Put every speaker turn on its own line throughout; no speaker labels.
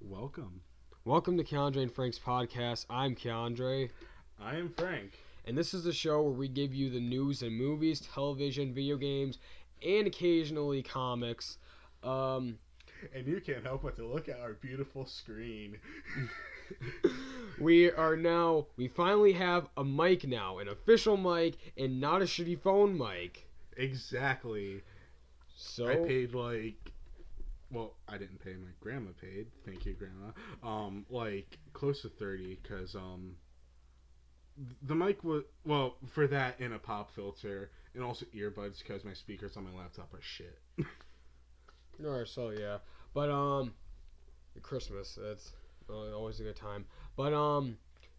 Welcome.
Welcome to Keondre and Frank's podcast. I'm Keondre,
I am Frank.
and this is the show where we give you the news in movies, television, video games, and occasionally comics. Um,
And you can't help but to look at our beautiful screen.
we finally have a mic now, an official mic, and not a shitty phone mic.
Exactly.
So
I paid I didn't pay. My grandma paid. Thank you, grandma. Close to 30 because the mic was for that and a pop filter and also earbuds because my speakers on my laptop are shit.
Alright, so yeah, but Christmas, that's always a good time. But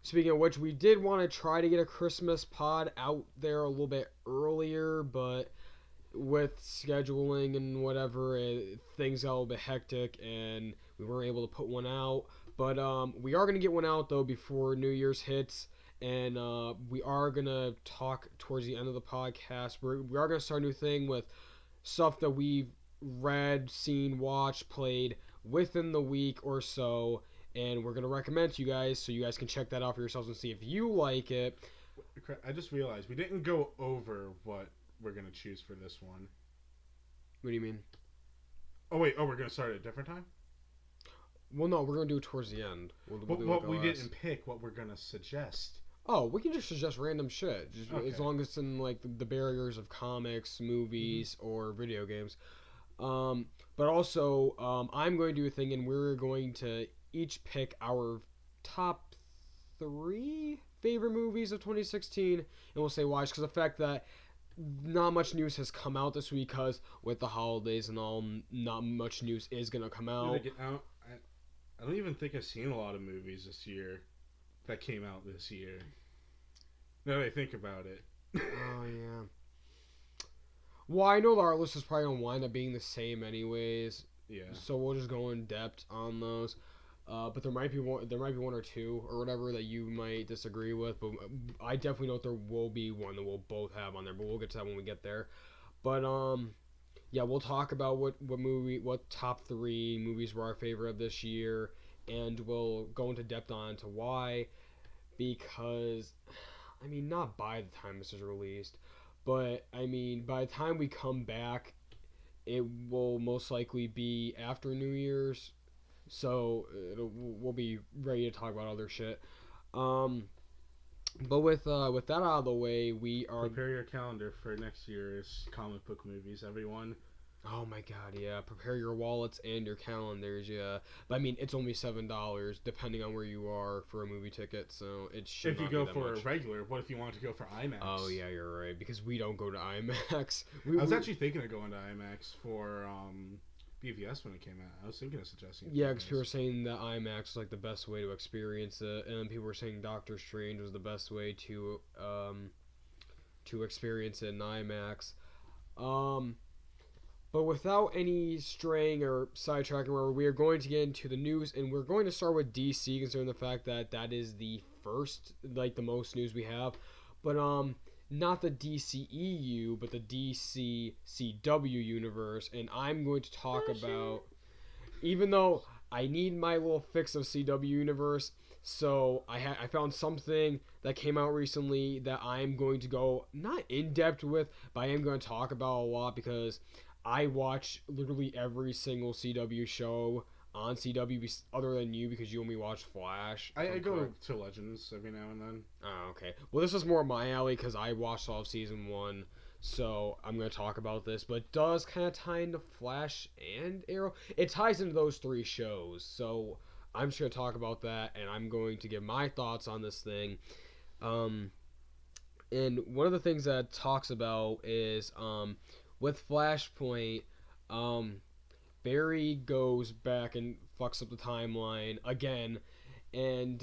speaking of which, we did want to try to get a Christmas pod out there a little bit earlier, but with scheduling and whatever, things got a little bit hectic, and we weren't able to put one out. But we are gonna get one out though before New Year's hits, and we are gonna talk towards the end of the podcast. We are gonna start a new thing with stuff that we've read, seen, watched, played within the week or so, and we're gonna recommend to you guys so you guys can check that out for yourselves and see if you like it.
I just realized we didn't go over what we're gonna choose for this one.
What do you mean?
Oh wait, we're gonna start at a different time.
Well, no, we're gonna do it towards the end. We'll do
What
like
we
last.
didn't pick, what we're gonna suggest.
Oh, we can just suggest random shit, just
Okay.
as long as it's in like the barriers of comics, movies, or video games. Um, but also, I'm going to do a thing, and we're going to each pick our top three favorite movies of 2016, and we'll say why. Because the fact that not much news has come out this week, because with the holidays and all, not much news is gonna come out.
I don't even think I've seen a lot of movies this year that came out this year. Now that I think about it.
Oh yeah. Well, I know that our list is probably gonna wind up being the same anyways,
Yeah.
so we'll just go in depth on those. But there might be one or two or whatever that you might disagree with. But I definitely know that there will be one that we'll both have on there. But we'll get to that when we get there. But yeah, we'll talk about what top three movies were our favorite of this year, and we'll go into depth on to why. Because, I mean, not by the time this is released, but I mean, by the time we come back, it will most likely be after New Year's, so we'll be ready to talk about other shit. Um, but with that out of the way, we are.
Prepare your calendar for next year's comic book movies, everyone.
Oh my god, yeah! Prepare your wallets and your calendars, yeah. But I mean, it's only $7 depending on where you are for a movie ticket, so it should
If you
not
go
be that
for
much.
a regular, what if you want to go for IMAX?
Oh yeah, you're right, because we don't go to IMAX.
I was actually thinking of going to IMAX for BVS when it came out. I was thinking of suggesting it.
Yeah, because people were saying that IMAX was like the best way to experience it, and people were saying Doctor Strange was the best way to experience it in IMAX. Um, but without any straying or sidetracking, where we are going to get into the news, and we're going to start with DC, considering the fact that that is the first, like the most news we have. But not the DCEU, but the DCCW universe, and I'm going to talk about. Even though I need my little fix of CW universe, so I found something that came out recently that I'm going to go not in depth with, but I am going to talk about a lot because I watch literally every single CW show on CW other than you because you only watch Flash.
I go to Legends every now and then.
Oh, okay. Well, this is more my alley because I watched all of season one, so I'm going to talk about this. But it does kind of tie into Flash and Arrow. It ties into those three shows, so I'm just going to talk about that, and I'm going to give my thoughts on this thing. Um, and one of the things that it talks about is with Flashpoint, um, Barry goes back and fucks up the timeline again, and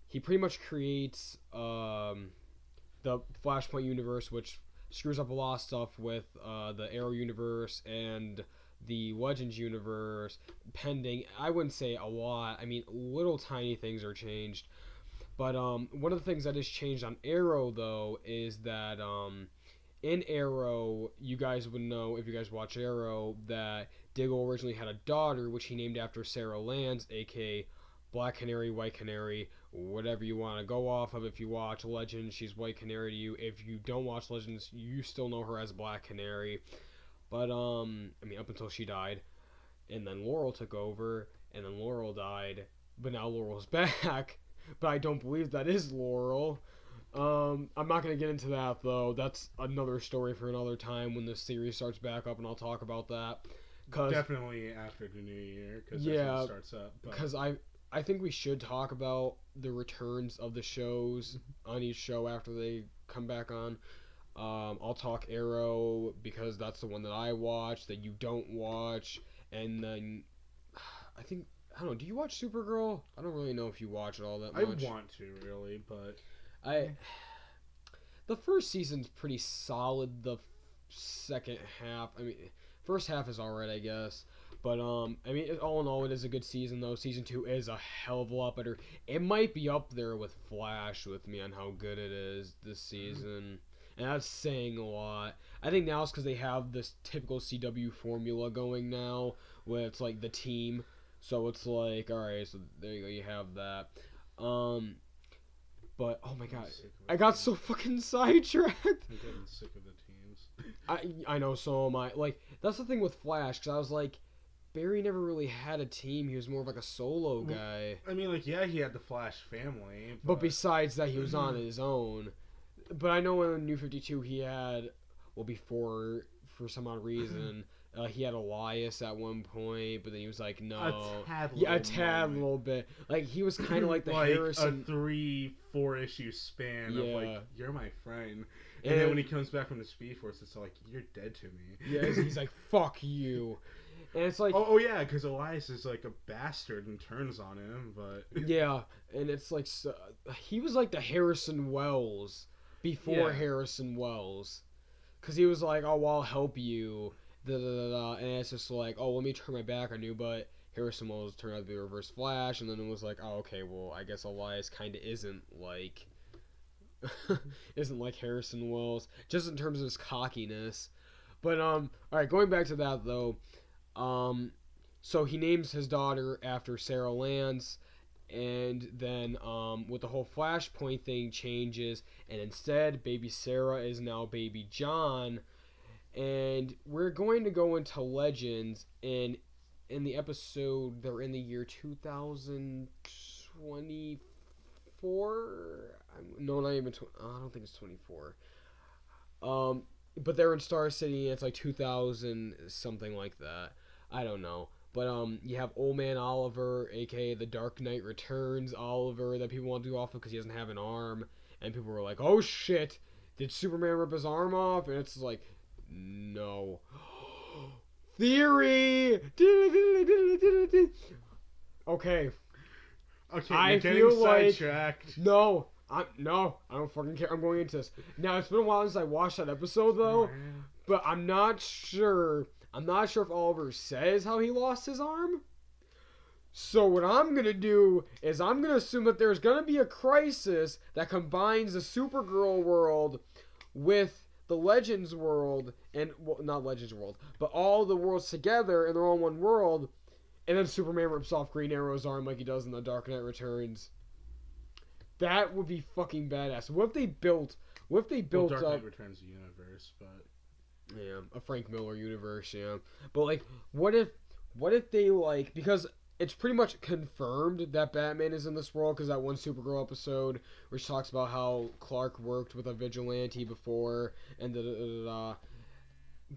he pretty much creates the Flashpoint universe, which screws up a lot of stuff with the Arrow universe and the Legends universe. Pending, I wouldn't say a lot. I mean, little tiny things are changed. But one of the things that is changed on Arrow though is that in Arrow, you guys would know if you guys watch Arrow that Diggle originally had a daughter, which he named after Sarah Lance, aka Black Canary, White Canary, whatever you want to go off of. If you watch Legends, she's White Canary to you. If you don't watch Legends, you still know her as Black Canary. But I mean, up until she died, and then Laurel took over, and then Laurel died, but now Laurel's back. But I don't believe that is Laurel. I'm not gonna get into that though. That's another story for another time when the series starts back up, and I'll talk about that.
Definitely after the new year, because that's when it starts up.
Because I think we should talk about the returns of the shows on each show after they come back on. I'll talk Arrow because that's the one that I watch that you don't watch, and then I don't know. Do you watch Supergirl? I don't really know if you watch it all that much.
I want to really, but
the first season's pretty solid. The second half, I mean, first half is alright, I guess. But I mean, all in all, it is a good season though. Season 2 is a hell of a lot better. It might be up there with Flash with me on how good it is this season. And that's saying a lot. I think now it's because they have this typical CW formula going now, where it's like the team. So it's like, alright, so there you go, you have that. But, oh my god, I got so fucking sidetracked.
I'm getting sick of the teams.
I know, so am I. Like, that's the thing with Flash, because I was like, Barry never really had a team. He was more of like a solo guy.
I mean, like, yeah, he had the Flash family.
But besides that, he was on his own. But I know in New 52 he had, well, before, for some odd reason, he had Elias at one point, but then he was like, no. A tad little bit. Like, he was kind of like the
like
Harrison.
A 3-4 issue span of like, you're my friend. And
And
then when he comes back from the Speed Force, it's like, you're dead to me.
Yeah, he's like, fuck you. And it's like...
Oh yeah, because Elias is like a bastard and turns on him, but...
Yeah, and it's like... he was like the Harrison Wells before Harrison Wells. Because he was like, oh, well, I'll help you. And it's just like, oh, let me turn my back on you, but Harrison Wells turned out to be Reverse Flash, and then it was like, oh, okay, well, I guess Elias kind of isn't like... isn't like Harrison Wells, just in terms of his cockiness. But, alright, going back to that, though... so he names his daughter after Sarah Lance, and then with the whole Flashpoint thing changes, and instead Baby Sarah is now Baby John, and we're going to go into Legends, and in the episode they're in the year 2024. No, not even. I don't think it's 24. But they're in Star City, and it's like 2000 something like that. I don't know. But you have Old Man Oliver, aka the Dark Knight Returns Oliver, that people want to do off of because he doesn't have an arm, and people were like, "Oh shit, did Superman rip his arm off?" And it's like, no. Theory. Okay.
Okay,
I
you're getting
feel like
sidetracked.
no. I don't fucking care. I'm going into this. Now, it's been a while since I watched that episode, though. But I'm not sure. I'm not sure if Oliver says how he lost his arm. So what I'm going to do is I'm going to assume that there's going to be a crisis that combines the Supergirl world with the Legends world. And, well, not Legends world, but all the worlds together, and they're all in one world. And then Superman rips off Green Arrow's arm like he does in The Dark Knight Returns. That would be fucking badass. What if they built
Dark Knight Returns universe, but
yeah, a Frank Miller universe, yeah. But like, what if they like, because it's pretty much confirmed that Batman is in this world because that one Supergirl episode which talks about how Clark worked with a vigilante before and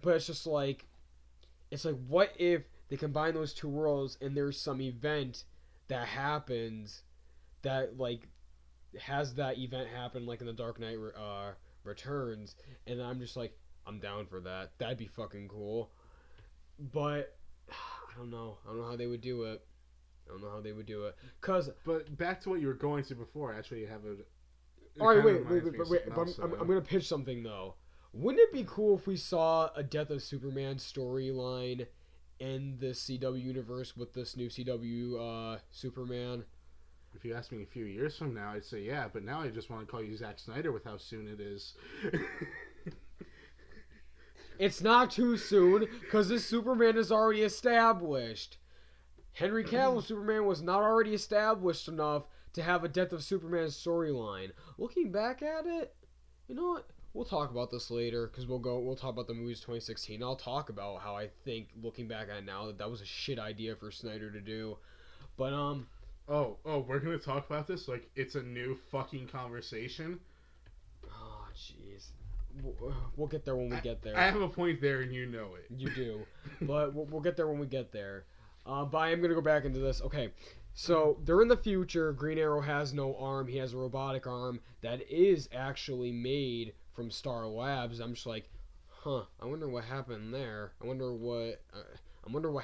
but it's just like, what if they combine those two worlds and there's some event that happens that like has that event happen like in the Dark Knight Returns, and I'm just like, I'm down for that. That'd be fucking cool. But I don't know how they would do it.
But back to what you were going to before. Actually, you have a.
All right, wait. I'm gonna pitch something though. Wouldn't it be cool if we saw a Death of Superman storyline in the CW universe with this new CW Superman?
If you asked me a few years from now, I'd say yeah, but now I just want to call you Zack Snyder with how soon it is.
It's not too soon, because this Superman is already established. Henry Cavill's Superman was not already established enough to have a Death of Superman storyline. Looking back at it, you know what? We'll talk about this later, because we'll talk about the movies 2016. I'll talk about how I think, looking back at it now, that was a shit idea for Snyder to do. But,
Oh, we're gonna talk about this like it's a new fucking conversation.
oh, jeez. We'll get there when we get there.
I have a point there, and you know it.
You do. But we'll get there when we get there. But I am going to go back into this. Okay, so they're in the future. Green Arrow has no arm. He has a robotic arm that is actually made from Star Labs. I'm just like, I wonder what happened there. I wonder what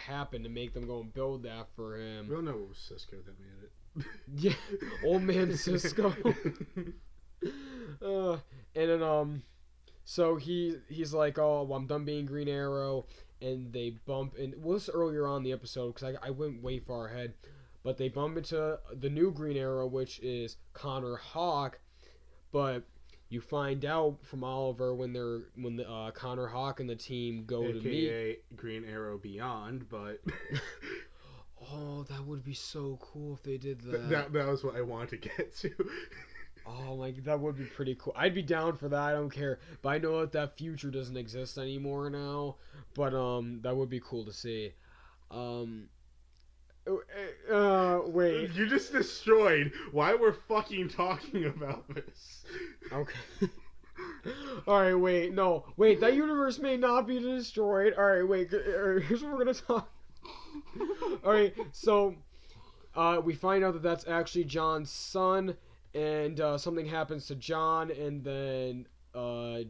happened to make them go and build that for him.
We don't know it was Cisco that made it.
Yeah, old man Cisco. And then so he's like, oh, well, I'm done being Green Arrow, and they bump, and well, this is earlier on in the episode, because I went way far ahead, but they bump into the new Green Arrow, which is Connor Hawke, but you find out from Oliver when the Connor Hawke and the team go to meet.
AKA Green Arrow Beyond, but...
Oh, that would be so cool if they did that.
That was what I wanted to get to.
Oh, like, that would be pretty cool. I'd be down for that. I don't care. But I know that future doesn't exist anymore now. But, that would be cool to see. Wait.
You just destroyed why we're fucking talking about this.
Okay. Alright, wait. No. Wait, that universe may not be destroyed. Alright, wait. Here's what we're gonna talk. Alright, so, we find out that that's actually John's son. And something happens to John, and then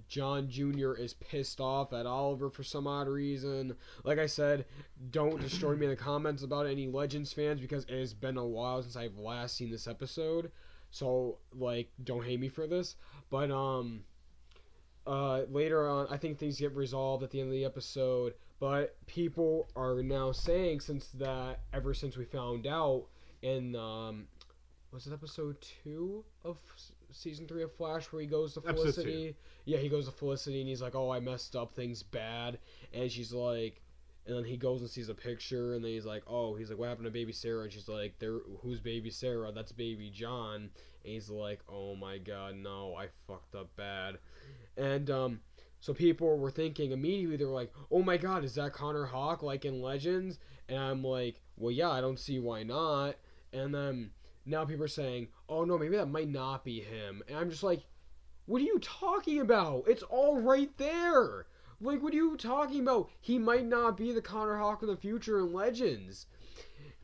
John Jr. is pissed off at Oliver for some odd reason. Like I said, don't destroy me in the comments about any Legends fans, because it has been a while since I've last seen this episode. So, like, don't hate me for this. But later on, I think things get resolved at the end of the episode. But people are now saying, ever since we found out in was it episode 2 of season 3 of Flash, where he goes to Felicity? Yeah, he goes to Felicity and he's like, oh, I messed up, things bad. And she's like, and then he goes and sees a picture, and then he's like, what happened to baby Sarah? And she's like, who's baby Sarah? That's baby John. And he's like, oh my god, no, I fucked up bad. And so people were thinking immediately, they were like, oh my god, is that Connor Hawke like in Legends? And I'm like, well, yeah, I don't see why not. And then now people are saying, oh no, maybe that might not be him. And I'm just like, what are you talking about? It's all right there. Like, what are you talking about? He might not be the Connor Hawke of the future in Legends.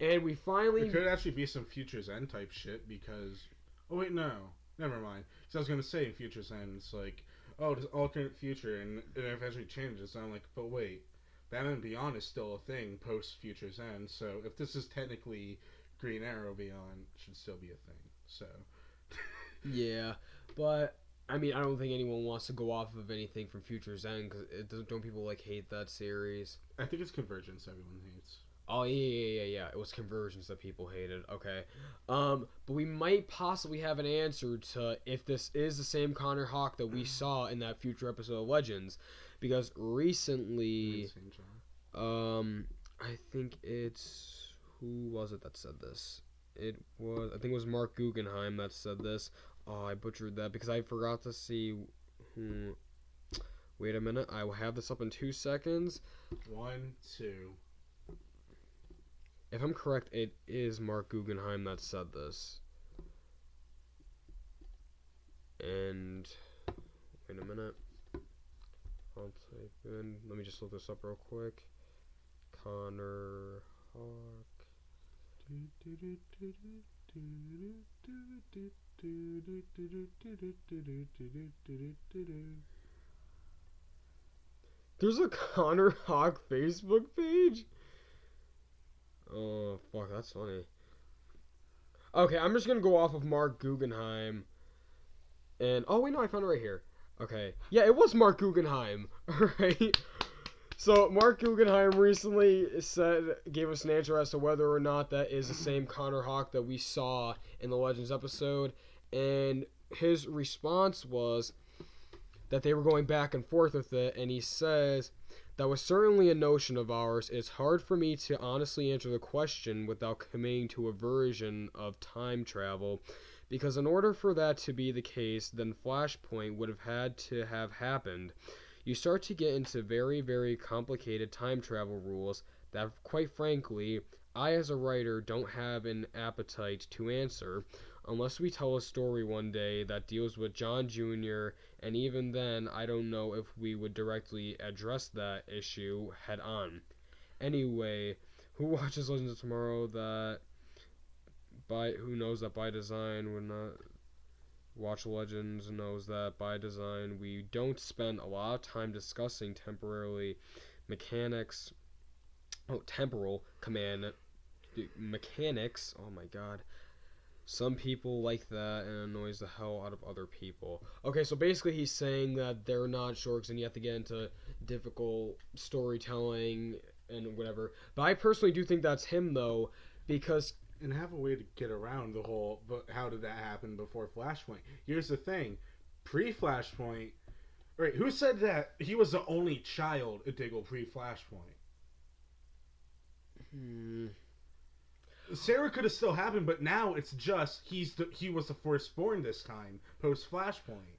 And we finally...
It could actually be some Future's End type shit, because... Oh wait, no. Never mind. Because I was going to say in Future's End, it's like, oh, this alternate future, and it eventually changes. So I'm like, but wait, Batman Beyond is still a thing post Future's End, so if this is technically... Green Arrow Beyond should still be a thing, so...
Yeah, but, I mean, I don't think anyone wants to go off of anything from Future's End, because don't people, like, hate that series?
I think it's Convergence everyone hates.
Oh, yeah. It was Convergence that people hated. Okay. But we might possibly have an answer to if this is the same Connor Hawke that we saw in that future episode of Legends, because recently... I think it's... Who was it that said this? I think it was Mark Guggenheim that said this. Oh, I butchered that because I forgot to see who. Wait a minute. I will have this up in 2 seconds.
1, 2.
If I'm correct, it is Mark Guggenheim that said this. And wait a minute. I'll type in. Let me just look this up real quick. Connor Hawke. There's a Connor Hawke Facebook page? Oh, fuck, that's funny. Okay, I'm just gonna go off of Mark Guggenheim. And, oh, wait, no, I found it right here. Okay. Yeah, it was Mark Guggenheim. Alright. So, Mark Guggenheim recently gave us an answer as to whether or not that is the same Connor Hawke that we saw in the Legends episode. And his response was, that they were going back and forth with it, and he says, "That was certainly a notion of ours. It's hard for me to honestly answer the question without committing to a version of time travel, because in order for that to be the case, then Flashpoint would have had to have happened. You start to get into very, very complicated time travel rules that, quite frankly, I as a writer don't have an appetite to answer, unless we tell a story one day that deals with John Jr., and even then, I don't know if we would directly address that issue head on. Anyway, who watches Legends of Tomorrow who knows that by design would not watch Legends knows that by design we don't spend a lot of time discussing temporal command mechanics. Oh my god. Some people like that and annoys the hell out of other people." Okay, so basically he's saying that they're not sure because then you have to get into difficult storytelling and whatever. But I personally do think that's him, though, because...
And have a way to get around the whole, but how did that happen before Flashpoint? Here's the thing. Pre-Flashpoint... Right, who said that he was the only child at Diggle pre-Flashpoint? Sarah could have still happened, but now it's just he was the firstborn this time, post Flashpoint.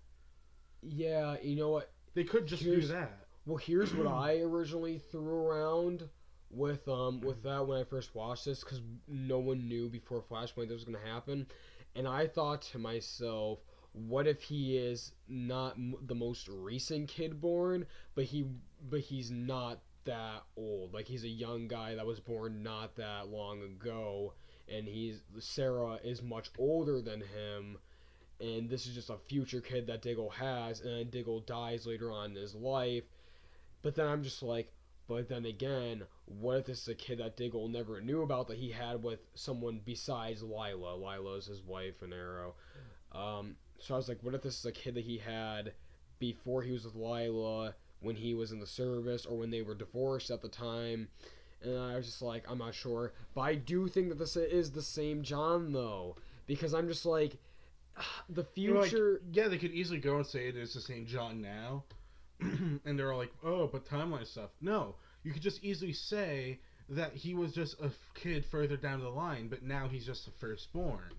Yeah, you know what?
They could just do that.
Well, here's what I originally threw around with that when I first watched this, because no one knew before Flashpoint this was gonna happen, and I thought to myself, what if he is not the most recent kid born, but he's not that old. Like, he's a young guy that was born not that long ago, and Sarah is much older than him, and this is just a future kid that Diggle has, and then Diggle dies later on in his life. But then I'm just like, but then again, what if this is a kid that Diggle never knew about that he had with someone besides Lila? Lila is his wife in Arrow. So I was like, what if this is a kid that he had before he was with Lila, when he was in the service, or when they were divorced at the time? And I was just like, I'm not sure. But I do think that this is the same John, though. Because I'm just like, the future...
Like, yeah, they could easily go and say it is the same John now. And they're all like, oh, but timeline stuff. No, you could just easily say that he was just a kid further down the line, but now he's just the firstborn.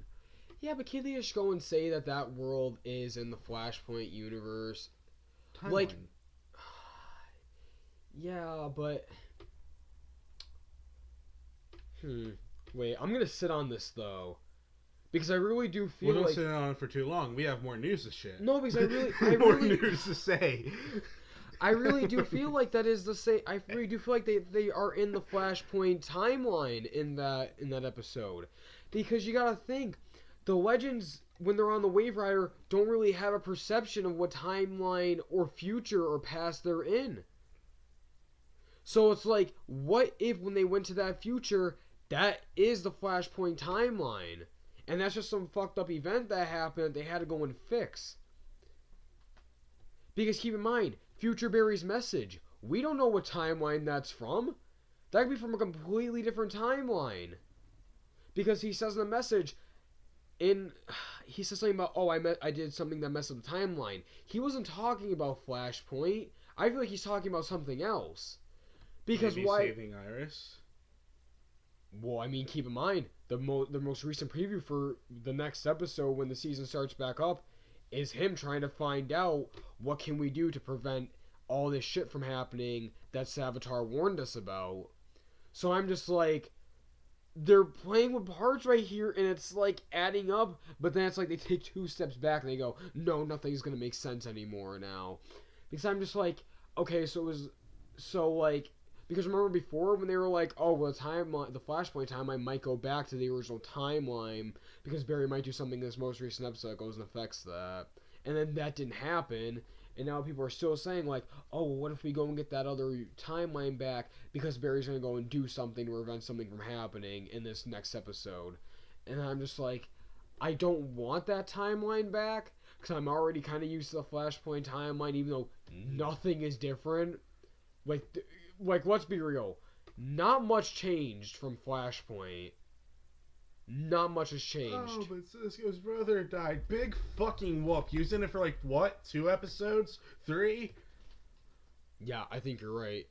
Yeah, but can't they just go and say that that world is in the Flashpoint universe?
Timeline.
Like... Yeah, but... Wait, I'm gonna sit on this, though. Because I really do feel
don't sit on it for too long. We have more news to share.
No, because
more news to say.
I really do feel like that is the same. I really do feel like they are in the Flashpoint timeline in that episode. Because you gotta think, the Legends, when they're on the Wave Rider, don't really have a perception of what timeline or future or past they're in. So it's like, what if when they went to that future, that is the Flashpoint timeline? And that's just some fucked up event that happened that they had to go and fix. Because keep in mind, Future Barry's message, we don't know what timeline that's from. That could be from a completely different timeline. Because he says in the message, he says something about, I did something that messed up the timeline. He wasn't talking about Flashpoint. I feel like he's talking about something else. Because
maybe
why?
Saving Iris?
Well, I mean, keep in mind, the most recent preview for the next episode when the season starts back up is him trying to find out what can we do to prevent all this shit from happening that Savitar warned us about. So I'm just like, they're playing with parts right here, and it's like adding up, but then it's like they take 2 steps back and they go, no, nothing's gonna make sense anymore now. Because I'm just like, okay, because remember before when they were like, oh, well, the Flashpoint timeline might go back to the original timeline because Barry might do something in this most recent episode that goes and affects that. And then that didn't happen, and now people are still saying like, oh, well, what if we go and get that other timeline back because Barry's going to go and do something to prevent something from happening in this next episode. And I'm just like, I don't want that timeline back because I'm already kind of used to the Flashpoint timeline, even though nothing is different. Like, let's be real. Not much changed from Flashpoint. Not much has changed.
Oh, but Cisco's brother died. Big fucking whoop. He was in it for like, what? 2 episodes? 3?
Yeah, I think you're right.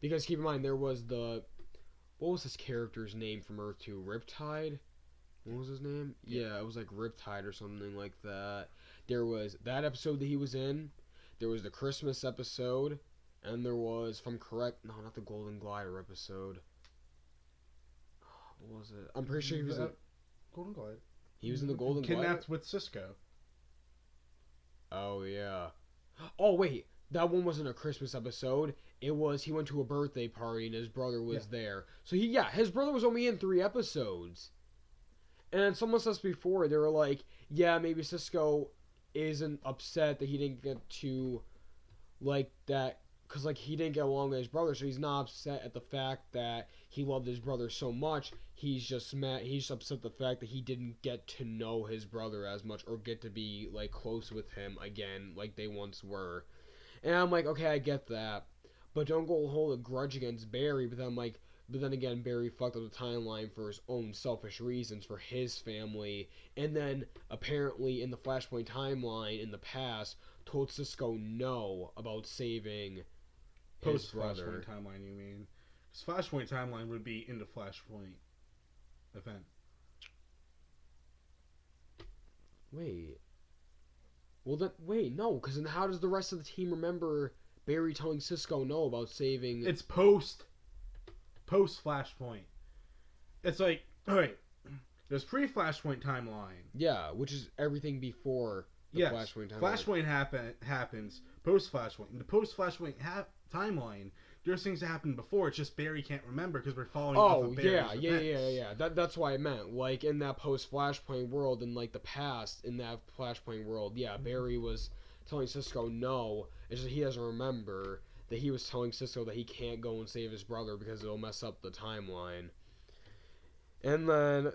Because keep in mind, there was the... What was his character's name from Earth 2? Riptide? What was his name? Yeah, it was like Riptide or something like that. There was that episode that he was in. There was the Christmas episode. And there was, if I'm correct... No, not the Golden Glider episode. What was it? I'm pretty sure he was in...
Golden Glider.
He was in the Golden Glider?
Kidnapped with Cisco.
Oh, yeah. Oh, wait. That one wasn't a Christmas episode. It was he went to a birthday party and his brother was there. So his brother was only in 3 episodes. And someone says before, they were like, yeah, maybe Cisco isn't upset that he didn't get to, like, that, because, like, he didn't get along with his brother, so he's not upset at the fact that he loved his brother so much. He's just mad, he's upset at the fact that he didn't get to know his brother as much or get to be, like, close with him again like they once were. And I'm like, okay, I get that. But don't go hold a grudge against Barry. But then I'm like, but then again, Barry fucked up the timeline for his own selfish reasons for his family. And then apparently in the Flashpoint timeline in the past, told Cisco no about saving his brother.
Post-Flashpoint timeline, you mean? Because Flashpoint timeline would be in the Flashpoint event.
Wait. Well, then, wait, no, because then how does the rest of the team remember Barry telling Cisco no about saving...
It's post-Flashpoint. It's like, alright, there's pre-Flashpoint timeline.
Yeah, which is everything before the Flashpoint timeline.
Flashpoint happens post-Flashpoint. In the post-Flashpoint timeline, there's things that happened before. It's just Barry can't remember because we're following off of Barry's events.
Yeah. That's what I meant. Like, in that post-Flashpoint world, in, like, the past, in that Flashpoint world, yeah, Barry was telling Cisco no. It's just he doesn't remember that he was telling Cisco that he can't go and save his brother because it'll mess up the timeline. And then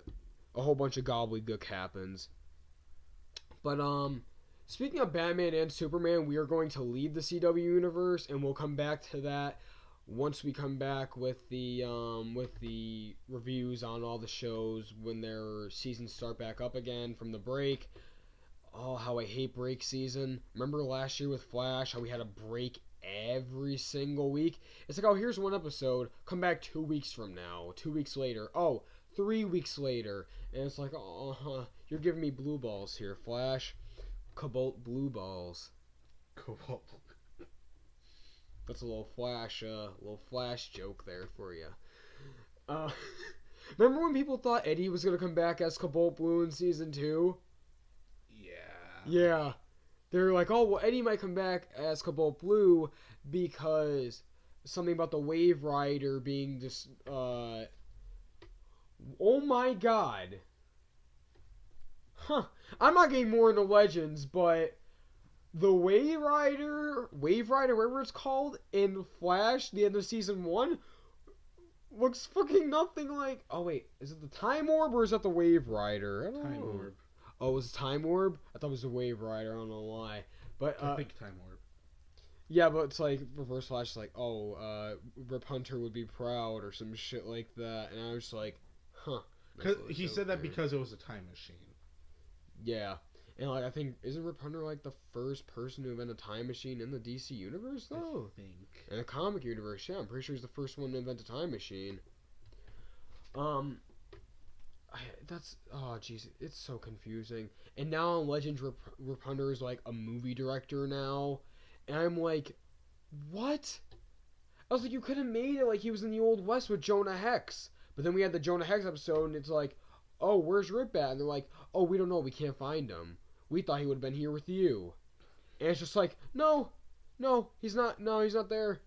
a whole bunch of gobbledygook happens. But, speaking of Batman and Superman, we are going to leave the CW universe, and we'll come back to that once we come back with the reviews on all the shows when their seasons start back up again from the break. Oh, how I hate break season. Remember last year with Flash, how we had a break every single week? It's like, oh, here's one episode, come back 2 weeks from now, 2 weeks later, oh, 3 weeks later, and it's like, oh, you're giving me blue balls here, Flash. Cobalt blue balls.
Cobalt.
That's a little flash joke there for you. Remember when people thought Eddie was gonna come back as Cobalt Blue in season 2? Yeah. They were like, oh, well, Eddie might come back as Cobalt Blue because something about the Wave Rider being just, oh my god. Huh. I'm not getting more into Legends, but the Wave Rider, whatever it's called, in Flash, the end of season 1, looks fucking nothing like... Oh, wait. Is it the Time Orb or is that the Wave Rider? I don't know.
Orb.
Oh, it was Time Orb? I thought it was the Wave Rider. I don't know why. But,
I think Time Orb.
Yeah, but it's like, Reverse Flash is like, oh, Rip Hunter would be proud or some shit like that. And I was just like, huh.
Cause he said that because it was a time machine.
Yeah. And, like, I think, isn't Rip Hunter, like, the first person to invent a time machine in the DC universe, though?
I think.
In the comic universe, yeah. I'm pretty sure he's the first one to invent a time machine. Oh, jeez. It's so confusing. And now on Legends, Rip Hunter is, like, a movie director now. And I'm like, what? I was like, you could have made it like he was in the Old West with Jonah Hex. But then we had the Jonah Hex episode, and it's like, oh, where's Rip at? And they're like, oh, we don't know. We can't find him. We thought he would have been here with you. And it's just like, no, he's not there.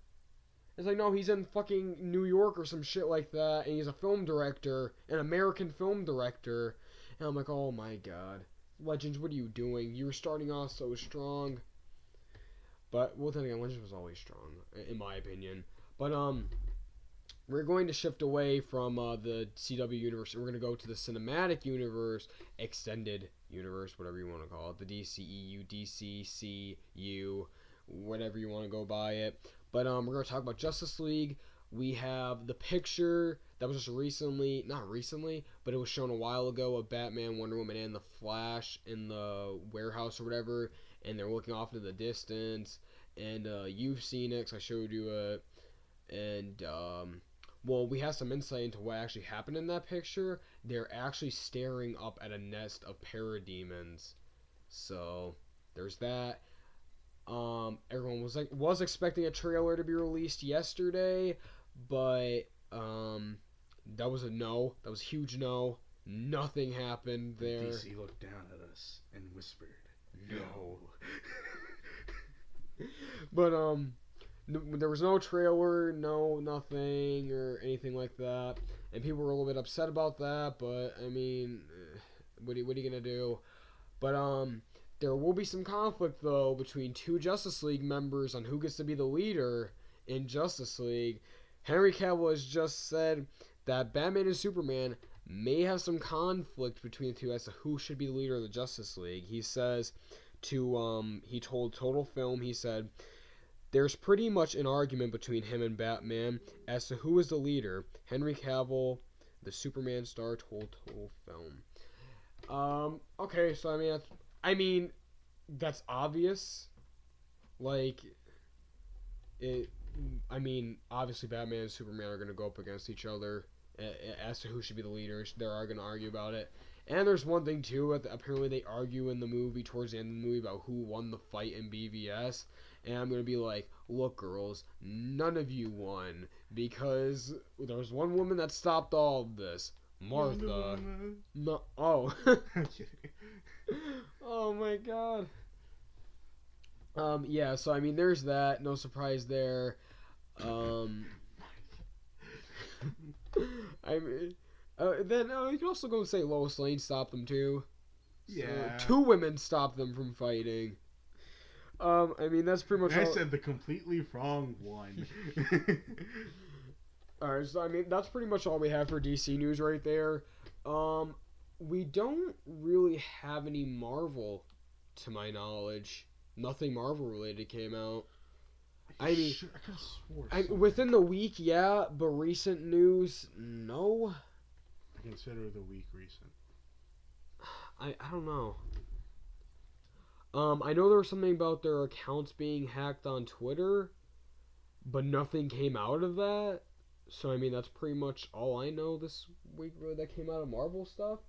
It's like, no, he's in fucking New York or some shit like that, and he's a film director, an American film director. And I'm like, oh my god. Legends, what are you doing? You were starting off so strong. But, well, then again, Legends was always strong, in my opinion. But, we're going to shift away from the CW universe, and we're going to go to the cinematic universe, extended universe, whatever you want to call it, the DCEU, DCCU, whatever you want to go by it. But we're going to talk about Justice League, We have the picture that was just recently, not recently, but it was shown a while ago of Batman, Wonder Woman, and the Flash in the warehouse or whatever, and they're looking off into the distance. And you've seen it 'cause I showed you it. And well, we have some insight into what actually happened in that picture. They're actually staring up at a nest of parademons. So there's that. Everyone was expecting a trailer to be released yesterday, but that was a no. That was a huge no. Nothing happened there.
DC looked down at us and whispered, "No."
But there was no trailer, no nothing or anything like that, and people were a little bit upset about that. But I mean, what are you gonna do? But there will be some conflict though between two Justice League members on who gets to be the leader in Justice League. Henry Cavill has just said that Batman and Superman may have some conflict between the two as to who should be the leader of the Justice League. He says he told Total Film, he said, there's pretty much an argument between him and Batman as to who is the leader. Henry Cavill, the Superman star, told Total Film. Okay, so I mean that's obvious. Like it. I mean, obviously Batman and Superman are going to go up against each other as to who should be the leaders. They are going to argue about it. And there's one thing too. Apparently they argue in the movie towards the end of the movie about who won the fight in BVS. And I'm going to be like, look, girls, none of you won because there was one woman that stopped all of this. Martha. No. Oh. Oh my god. Yeah, so I mean there's that, no surprise there. I mean then you can also go and say Lois Lane stopped them too.
Yeah.
So, two women stopped them from fighting. I mean that's pretty much
I said the completely wrong one.
Alright, so I mean that's pretty much all we have for DC news right there. We don't really have any Marvel to my knowledge. Nothing Marvel related came out. I mean,
I could have swore
within the week, yeah, but recent news, no.
I consider the week recent.
I don't know. I know there was something about their accounts being hacked on Twitter, but nothing came out of that. So I mean, that's pretty much all I know this week really that came out of Marvel stuff.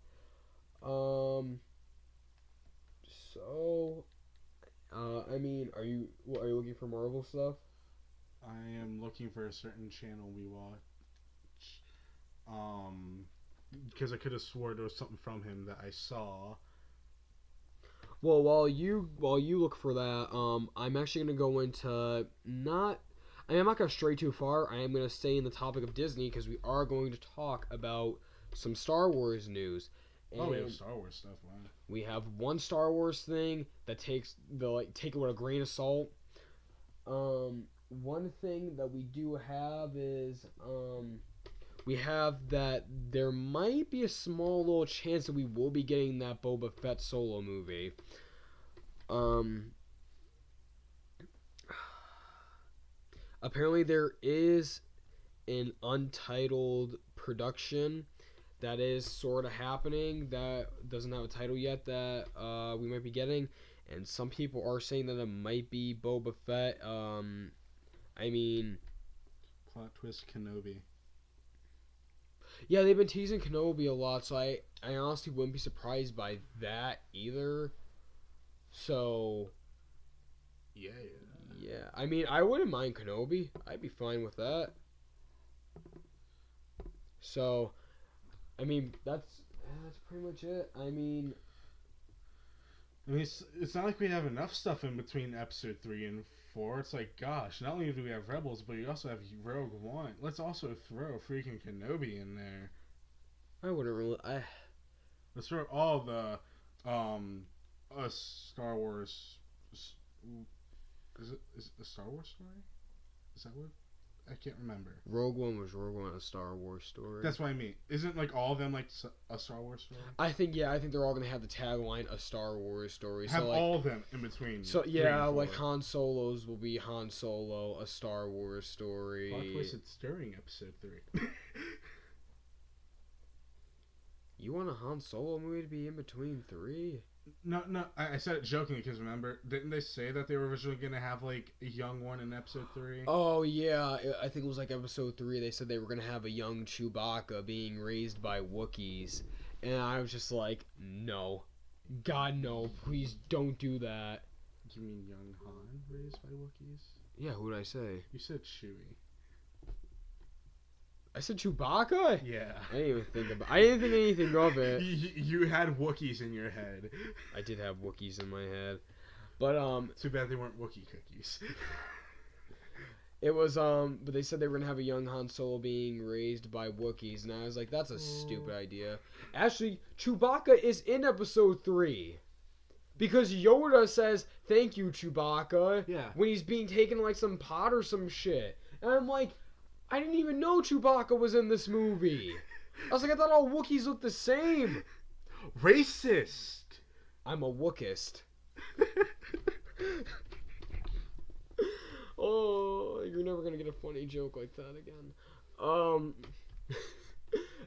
So I mean, are you looking for Marvel stuff?
I am looking for a certain channel we watch. Because I could have swore there was something from him that I saw.
Well, while you look for that, I'm actually gonna go into not. I'm not gonna stray too far. I am gonna stay in the topic of Disney because we are going to talk about some Star Wars news.
And we have Star Wars stuff. Wow.
We have one Star Wars thing that take it with a grain of salt. One thing that we do have is we have that there might be a small little chance that we will be getting that Boba Fett solo movie. Apparently there is an untitled production that is sort of happening that doesn't have a title yet that we might be getting, and some people are saying that it might be Boba Fett. I mean,
plot twist Kenobi.
Yeah, they've been teasing Kenobi a lot, so I honestly wouldn't be surprised by that either. So
yeah.
I mean, I wouldn't mind Kenobi. I'd be fine with that. So I mean, that's pretty much it. I mean,
it's not like we have enough stuff in between episode 3 and 4. It's like, gosh, not only do we have Rebels, but you also have Rogue One. Let's also throw freaking Kenobi in there.
I wouldn't really.
Let's throw all the Star Wars. Is it a Star Wars story? Is that what? I can't remember.
Rogue One was Rogue One, a Star Wars story.
That's what I mean. Isn't like all of them like a Star Wars story?
I think they're all gonna have the tagline a Star Wars story.
Have
so, like,
all of them in between.
So yeah, like Han Solo's will be Han Solo, a Star Wars story.
Plot twist it's during episode 3.
You want a Han Solo movie to be in between 3?
No, I said it jokingly because remember, didn't they say that they were originally gonna have like a young one in episode 3?
Oh yeah, I think it was like episode 3. They said they were gonna have a young Chewbacca being raised by Wookiees, and I was just like, no, God no, please don't do that.
You mean young Han raised by Wookiees?
Yeah, who did I say?
You said Chewie.
I said Chewbacca?
Yeah.
I didn't think anything of it.
You had Wookiees in your head.
I did have Wookiees in my head. But
too bad they weren't Wookiee cookies.
It was but they said they were gonna have a young Han Solo being raised by Wookiees, and I was like, that's a stupid idea. Actually, Chewbacca is in episode 3. Because Yoda says, "Thank you, Chewbacca."
Yeah.
When he's being taken like some pot or some shit. And I'm like, I didn't even know Chewbacca was in this movie. I was like, I thought all Wookiees look the same.
Racist.
I'm a Wookist. Oh, you're never gonna get a funny joke like that again.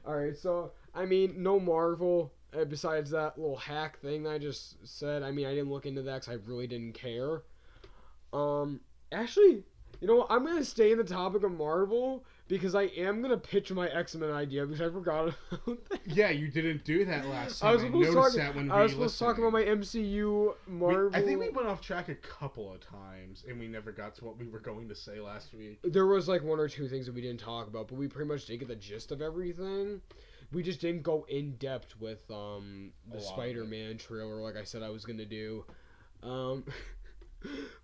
Alright, so, I mean, no Marvel, besides that little hack thing that I just said. I mean, I didn't look into that because I really didn't care. Actually, you know what? I'm going to stay in the topic of Marvel because I am going to pitch my X-Men idea because I forgot about that.
Yeah, you didn't do that last time.
I was supposed to talk about my MCU Marvel.
I think we went off track a couple of times and we never got to what we were going to say last week.
There was like 1 or 2 things that we didn't talk about, but we pretty much did get the gist of everything. We just didn't go in depth with the Spider-Man trailer like I said I was going to do.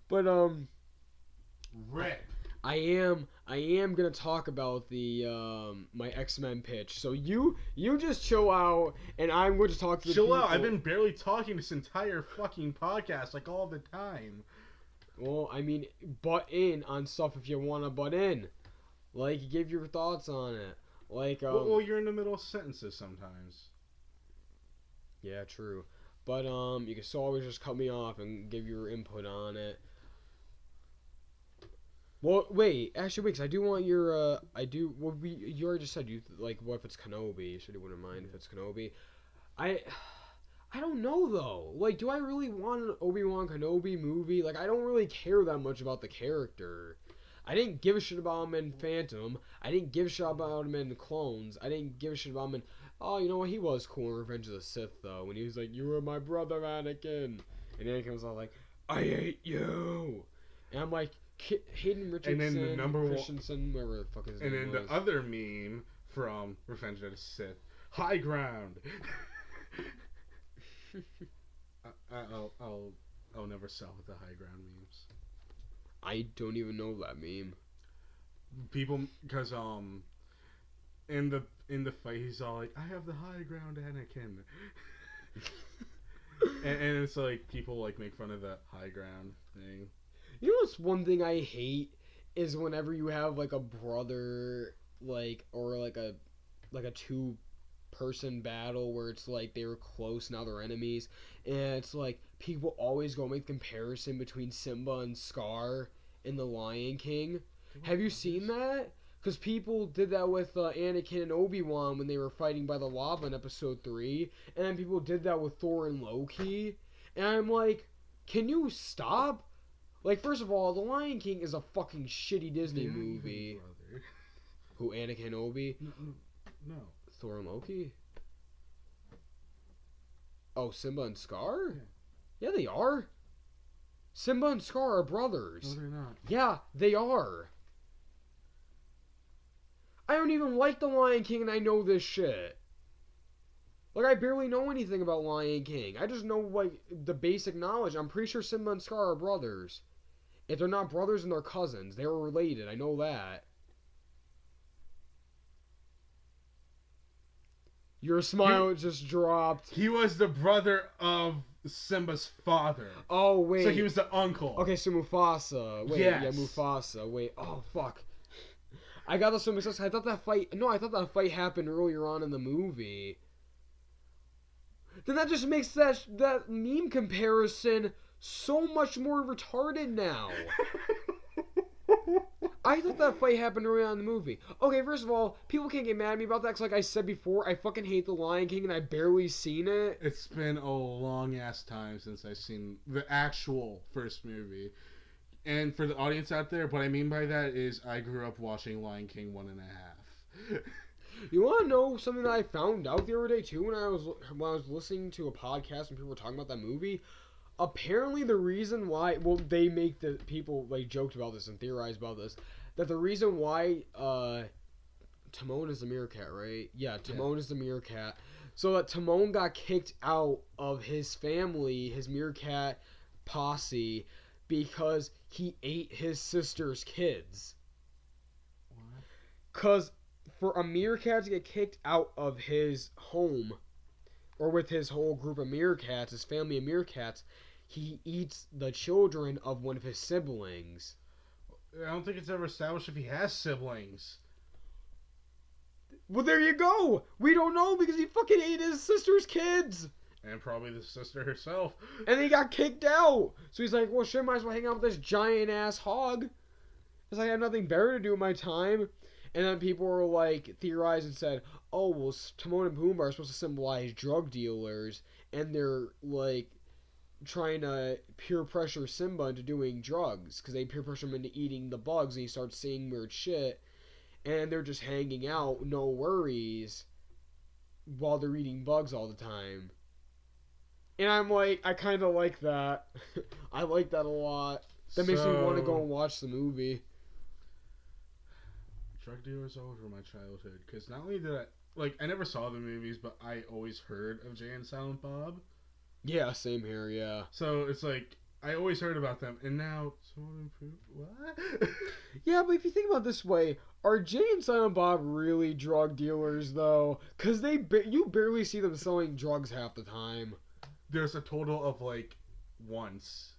But
Rip.
I am gonna talk about the my X-Men pitch. So you just chill out, and I'm going to talk to the people.
Chill out. I've been barely talking this entire fucking podcast like all the time.
Well, I mean, butt in on stuff if you want to butt in. Like, give your thoughts on it. Like,
well, you're in the middle of sentences sometimes.
Yeah, true. But you can still always just cut me off and give your input on it. Well, actually, because I do want your, you already just said, what if it's Kenobi? You said you wouldn't mind if it's Kenobi. I don't know, though. Like, do I really want an Obi-Wan Kenobi movie? Like, I don't really care that much about the character. I didn't give a shit about him in Phantom. I didn't give a shit about him in Clones. I didn't give a shit about him in, oh, you know what, he was cool in Revenge of the Sith, though, when he was like, you were my brother, Anakin. And Anakin was all like, I hate you. And I'm like, Hayden Richardson,
and then the number
Christensen, whatever the fuck his name was.
And then the other meme from Revenge of the Sith, high ground. I'll never sell with the high ground memes.
I don't even know that meme.
People, because in the fight he's all like, I have the high ground, Anakin. and it's like people like make fun of that high ground thing.
You know what's one thing I hate is whenever you have like a brother or like a 2-person battle where it's like they were close, now they're enemies, and it's like people always go make comparison between Simba and Scar in The Lion King. Have you seen that? Because people did that with Anakin and Obi-Wan when they were fighting by the lava in episode 3, and then people did that with Thor and Loki, and I'm like, can you stop? Like, first of all, The Lion King is a fucking shitty Disney movie. Who, Anakin and Obi?
No.
Thor and Loki? Oh, Simba and Scar? Yeah, they are. Simba and Scar are brothers.
No, they're not.
Yeah, they are. I don't even like The Lion King and I know this shit. Like, I barely know anything about Lion King. I just know, like, the basic knowledge. I'm pretty sure Simba and Scar are brothers. If they're not brothers, then they're cousins. They were related. I know that. Your smile just dropped.
He was the brother of Simba's father.
Oh, wait.
So he was the uncle.
Okay, so Mufasa. Wait,
yes.
Yeah, Mufasa. Wait, oh, fuck. I got this so mixed up. I thought that fight. No, I thought that fight happened earlier on in the movie. Then that just makes that meme comparison so much more retarded now. I thought that fight happened early on in the movie. Okay, first of all, people can't get mad at me about that because, like I said before, I fucking hate The Lion King and I barely seen it.
It's been a long-ass time since I've seen the actual first movie. And for the audience out there, what I mean by that is I grew up watching Lion King 1.5.
You want to know something that I found out the other day, too, when I was listening to a podcast and people were talking about that movie? Apparently the reason why, well, they make the people, like, joked about this and theorized about this, that the reason why, Timon is the meerkat, right? Yeah, Timon is the meerkat. So that Timon got kicked out of his family, his meerkat posse, because he ate his sister's kids.
What?
Because for a meerkat to get kicked out of his home, or with his whole group of meerkats, his family of meerkats, he eats the children of one of his siblings.
I don't think it's ever established if he has siblings.
Well, there you go! We don't know because he fucking ate his sister's kids!
And probably the sister herself.
And he got kicked out! So he's like, well, shit, might as well hang out with this giant-ass hog. Because I have nothing better to do with my time. And then people were like, theorized and said, oh, well, Timon and Pumbaa are supposed to symbolize drug dealers. And they're, like, trying to peer pressure Simba into doing drugs. Because they peer pressure him into eating the bugs and he starts seeing weird shit. And they're just hanging out, no worries, while they're eating bugs all the time. And I'm like, I kind of like that. I like that a lot. That makes me want to go and watch the movie.
Drug dealers all over my childhood. Because not only did I never saw the movies, but I always heard of Jay and Silent Bob.
Yeah, same here, yeah.
So it's like, I always heard about them, and now someone improved. What?
Yeah, but if you think about it this way, are Jay and Silent Bob really drug dealers though? Because you barely see them selling drugs half the time.
There's a total of like once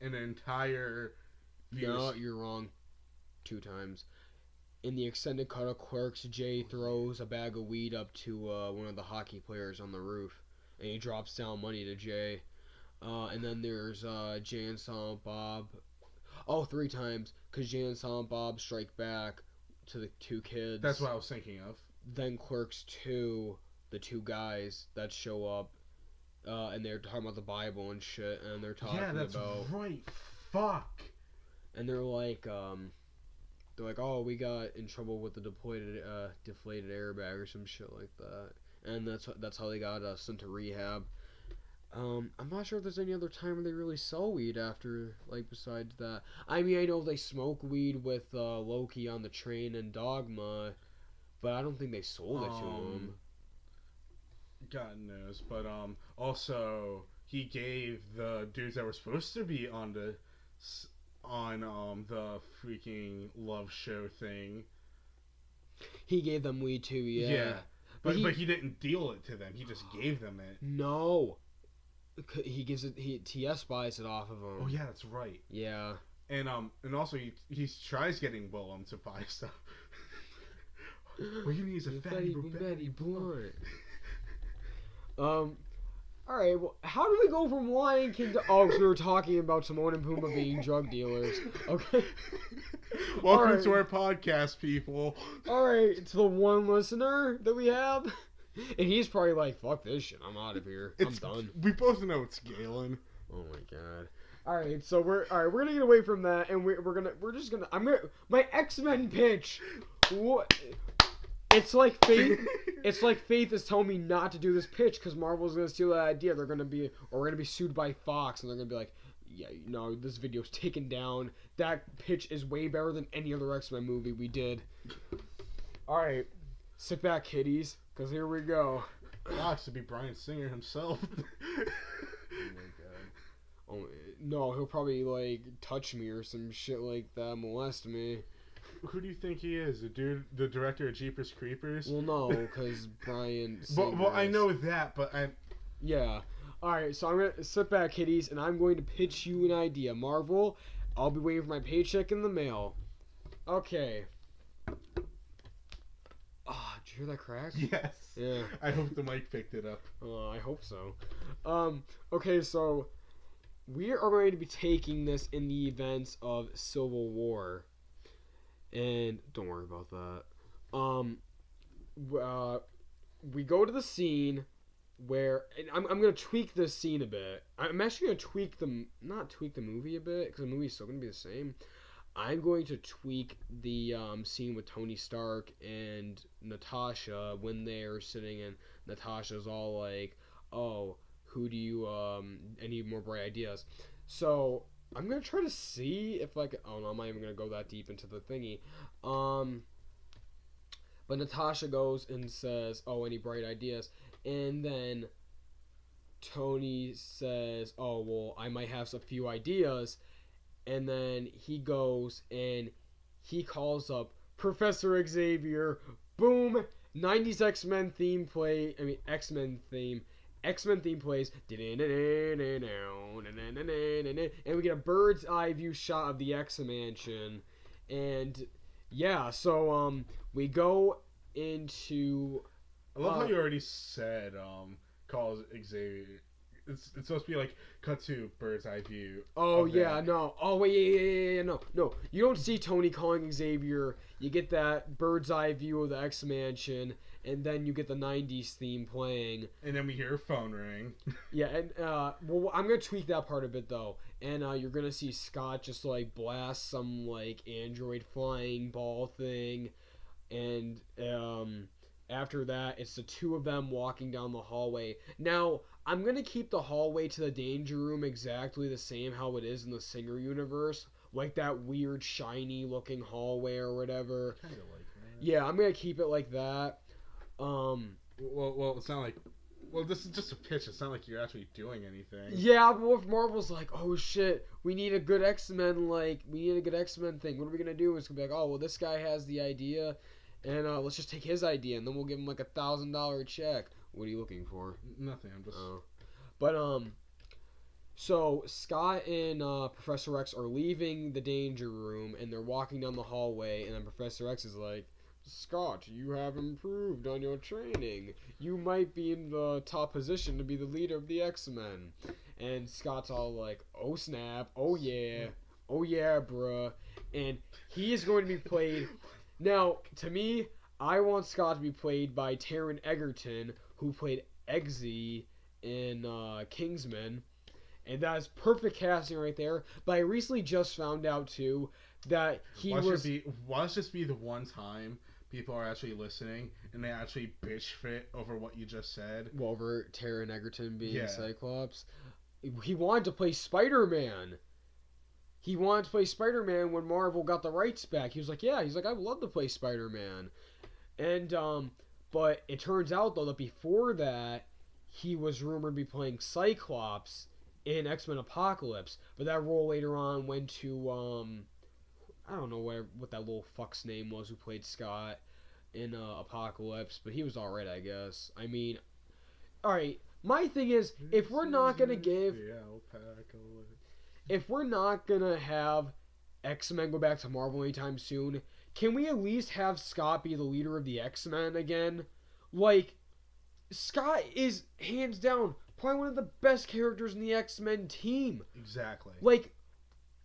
an entire.
No, you're wrong. 2 times. In the extended cut of Clerks, Jay throws a bag of weed up to one of the hockey players on the roof, and he drops down money to Jay. And then there's Jay and Silent Bob. Oh, 3 times, because Jay and Silent Bob strike back to the 2 kids.
That's what I was thinking of.
Then Clerks 2, the 2 guys that show up, and they're talking about the Bible and shit, and they're talking about...
Yeah, that's right. Fuck.
And they're like, oh, we got in trouble with the deflated airbag or some shit like that. And that's how they got sent to rehab. I'm not sure if there's any other time where they really sell weed after, like, besides that. I mean, I know they smoke weed with Loki on the train and Dogma, but I don't think they sold it to him.
God knows, but also he gave the dudes that were supposed to be on the freaking love show thing. He
gave them weed too, yeah.
Yeah, but he didn't deal it to them. He just gave them it.
No. He gives it. TS buys it off of him.
Oh yeah, that's right.
Yeah.
And also he tries getting Willem to buy stuff. What you need is a fatty blunt.
Alright, well, how do we go from Lion King to... Oh, so we were talking about Timon and Pumbaa being drug dealers. Okay.
Welcome to our podcast, people.
Alright, to the one listener that we have. And he's probably like, fuck this shit, I'm out of here. I'm done.
We both know it's Galen.
Oh my god. Alright, so we're gonna get away from that, and my X-Men pitch. What? It's like Faith is telling me not to do this pitch because Marvel's gonna steal that idea. We're gonna be sued by Fox, and they're gonna be like, yeah, no, this video's taken down. That pitch is way better than any other X-Men movie we did. Alright, sit back, kiddies, because here we go.
Fox to be Bryan Singer himself.
Oh my god. Oh no, he'll probably like touch me or some shit like that, molest me.
Who do you think he is? The director of Jeepers Creepers?
Well, no, because Bryan Singer.
Well, I know that, but
yeah. Alright, so I'm going to sit back, kiddies, and I'm going to pitch you an idea. Marvel, I'll be waiting for my paycheck in the mail. Okay. you hear that crack?
Yes.
Yeah.
I hope the mic picked it up.
I hope so. Okay, so we are going to be taking this in the events of Civil War, and don't worry about that. We go to the scene where and I'm gonna tweak this scene a bit. I'm actually gonna not tweak the movie a bit because the movie's still gonna be the same. I'm going to tweak the scene with Tony Stark and Natasha when they're sitting and Natasha's all like, "Oh, who do you I need more bright ideas." So I'm gonna try to see if like oh no, I'm not even gonna go that deep into the thingy. But Natasha goes and says, "Oh, any bright ideas?" And then Tony says, "Oh, well, I might have a few ideas." And then he goes and he calls up Professor Xavier. Boom! 90s X-Men theme play. I mean, X-Men theme. X-Men theme plays. And we get a bird's eye view shot of the X-Mansion. And yeah, so we go into.
I love how you already said calls Xavier. It's supposed to be like cut to bird's eye view.
Oh yeah, no. Oh wait, yeah, no. You don't see Tony calling Xavier. You get that bird's eye view of the X Mansion, and then you get the '90s theme playing.
And then we hear a phone ring.
Yeah, and well, I'm gonna tweak that part a bit though, and you're gonna see Scott just like blast some like android flying ball thing, and after that, it's the two of them walking down the hallway. Now, I'm going to keep the hallway to the danger room exactly the same how it is in the Singer universe. Like that weird, shiny looking hallway or whatever.
Kind of like that.
Yeah, I'm going to keep it like that.
Well, it's not like... Well, this is just a pitch. It's not like you're actually doing anything.
Yeah, but if Marvel's like, oh shit, we need a good X-Men, thing. What are we going to do? It's going to be like, oh, well, this guy has the idea. And let's just take his idea, and then we'll give him like $1,000 check. What are you looking for?
Nothing. I'm just.
But so Scott and Professor X are leaving the danger room, and they're walking down the hallway, and then Professor X is like, "Scott, you have improved on your training. You might be in the top position to be the leader of the X-Men." And Scott's all like, "Oh snap! Oh yeah! Oh yeah, bruh!" And he is going to be played. Now, to me, I want Scott to be played by Taron Egerton, who played Eggsy in Kingsman. And that is perfect casting right there. But I recently just found out, too, that he was...
Watch this be the one time people are actually listening and they actually bitch fit over what you just said.
Well, over Taron Egerton being Cyclops. He wanted to play Spider-Man. He wanted to play Spider-Man when Marvel got the rights back. He was like, I would love to play Spider-Man. And, but it turns out, though, that before that, he was rumored to be playing Cyclops in X-Men Apocalypse. But that role later on went to, I don't know what that little fuck's name was who played Scott in Apocalypse. But he was alright, I guess. I mean, alright, my thing is, if we're not going to give... If we're not gonna have X-Men go back to Marvel anytime soon, can we at least have Scott be the leader of the X-Men again? Like, Scott is, hands down, probably one of the best characters in the X-Men team.
Exactly.
Like,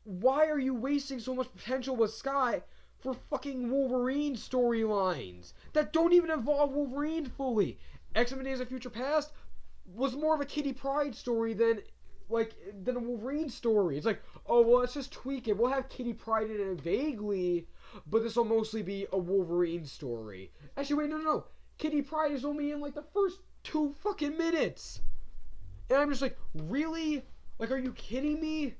why are you wasting so much potential with Scott for fucking Wolverine storylines that don't even involve Wolverine fully? X-Men Days of Future Past was more of a Kitty Pryde story than a Wolverine story. It's like, oh, well, let's just tweak it. We'll have Kitty Pryde in it vaguely, but this will mostly be a Wolverine story. Actually, wait, no. Kitty Pryde is only in, like, the first 2 fucking minutes. And I'm just like, really? Like, are you kidding me?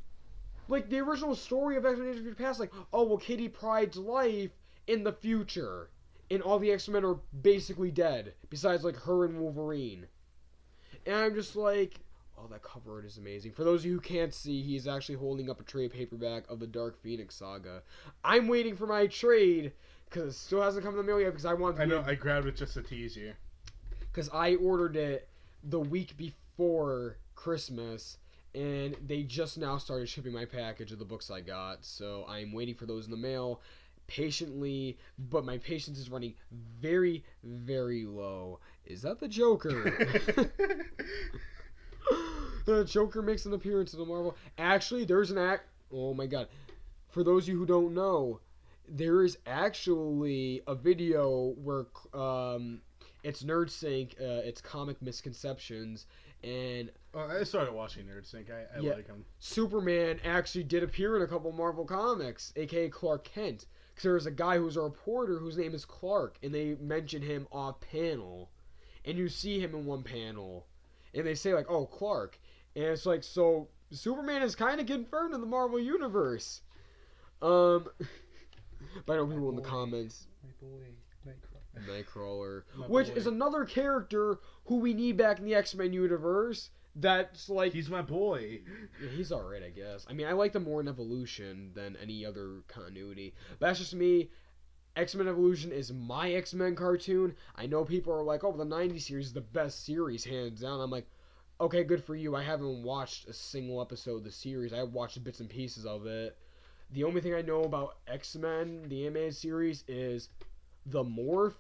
Like, the original story of X-Men Days of Future Past, like, oh, well, Kitty Pryde's life in the future. And all the X-Men are basically dead, besides, like, her and Wolverine. And I'm just like... Oh, that cover art is amazing. For those of you who can't see, he's actually holding up a trade paperback of the Dark Phoenix saga. I'm waiting for my trade, because it still hasn't come in the mail yet, because I want to...
I know, I grabbed it just to tease you.
Because I ordered it the week before Christmas, and they just now started shipping my package of the books I got, so I'm waiting for those in the mail. patiently, but my patience is running very, very low. Is that the Joker? The Joker makes an appearance in the Marvel. Actually, there's an act. Oh my god. For those of you who don't know, there is actually a video where it's NerdSync, it's Comic Misconceptions, and
I started watching NerdSync. I like him.
Superman actually did appear in a couple Marvel comics, aka Clark Kent. Because there was a guy who's a reporter whose name is Clark, and they mention him off panel, and you see him in one panel, and they say like, "Oh, Clark," and it's like, so Superman is kind of confirmed in the Marvel universe. But I know people in the comments.
My boy,
Nightcrawler, which is another character who we need back in the X-Men universe. That's like,
he's my boy.
Yeah, he's alright, I guess. I mean, I like them more in Evolution than any other continuity. But that's just me. X-Men Evolution is my X-Men cartoon. I know people are like, "Oh, the '90s series is the best series, hands down." I'm like, okay, good for you. I haven't watched a single episode of the series. I watched bits and pieces of it. The only thing I know about X-Men, the animated series, is the Morph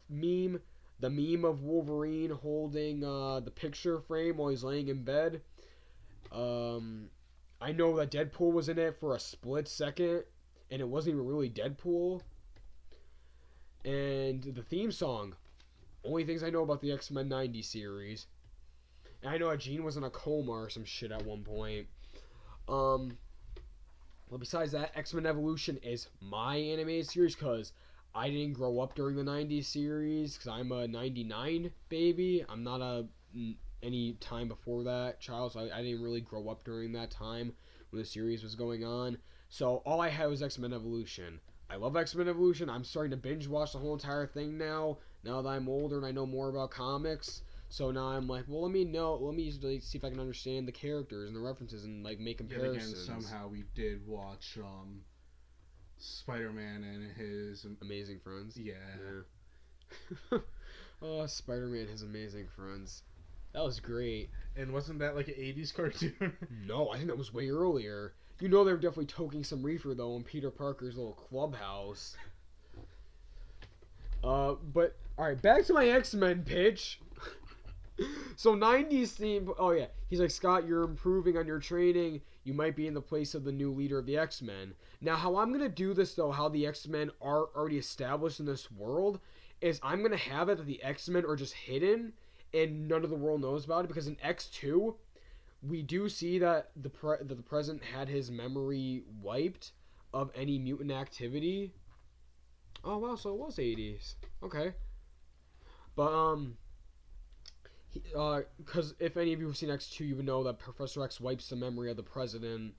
meme, the meme of Wolverine holding the picture frame while he's laying in bed. I know that Deadpool was in it for a split second, and it wasn't even really Deadpool. And the theme song, only things I know about the X-Men '90 series. And I know that Jean was in a coma or some shit at one point. Well, besides that, X-Men Evolution is my animated series because I didn't grow up during the '90s series because I'm a '99 baby. I'm not any time before that child, so I didn't really grow up during that time when the series was going on. So all I had was X-Men Evolution. I love X-Men Evolution. I'm starting to binge watch the whole entire thing now that I'm older and I know more about comics. So now I'm like, well, let me like, see if I can understand the characters and the references and like make comparisons.
Yet again, somehow we did watch Spider-Man and his
Amazing Friends.
Yeah.
Oh, Spider-Man and his Amazing Friends. That was great.
And wasn't that like an '80s cartoon?
No, I think that was way earlier. You know they were definitely toking some reefer though in Peter Parker's little clubhouse. But alright, back to my X-Men pitch. So '90s theme. Oh yeah, he's like, Scott, you're improving on your training. You might be in the place of the new leader of the X-Men. Now, how I'm gonna do this though, how the X-Men are already established in this world, is I'm gonna have it that the X-Men are just hidden and none of the world knows about it. Because in X2, we do see that the president had his memory wiped of any mutant activity. Oh wow, so it was '80s. Okay, but because if any of you have seen X2, you would know that Professor X wipes the memory of the president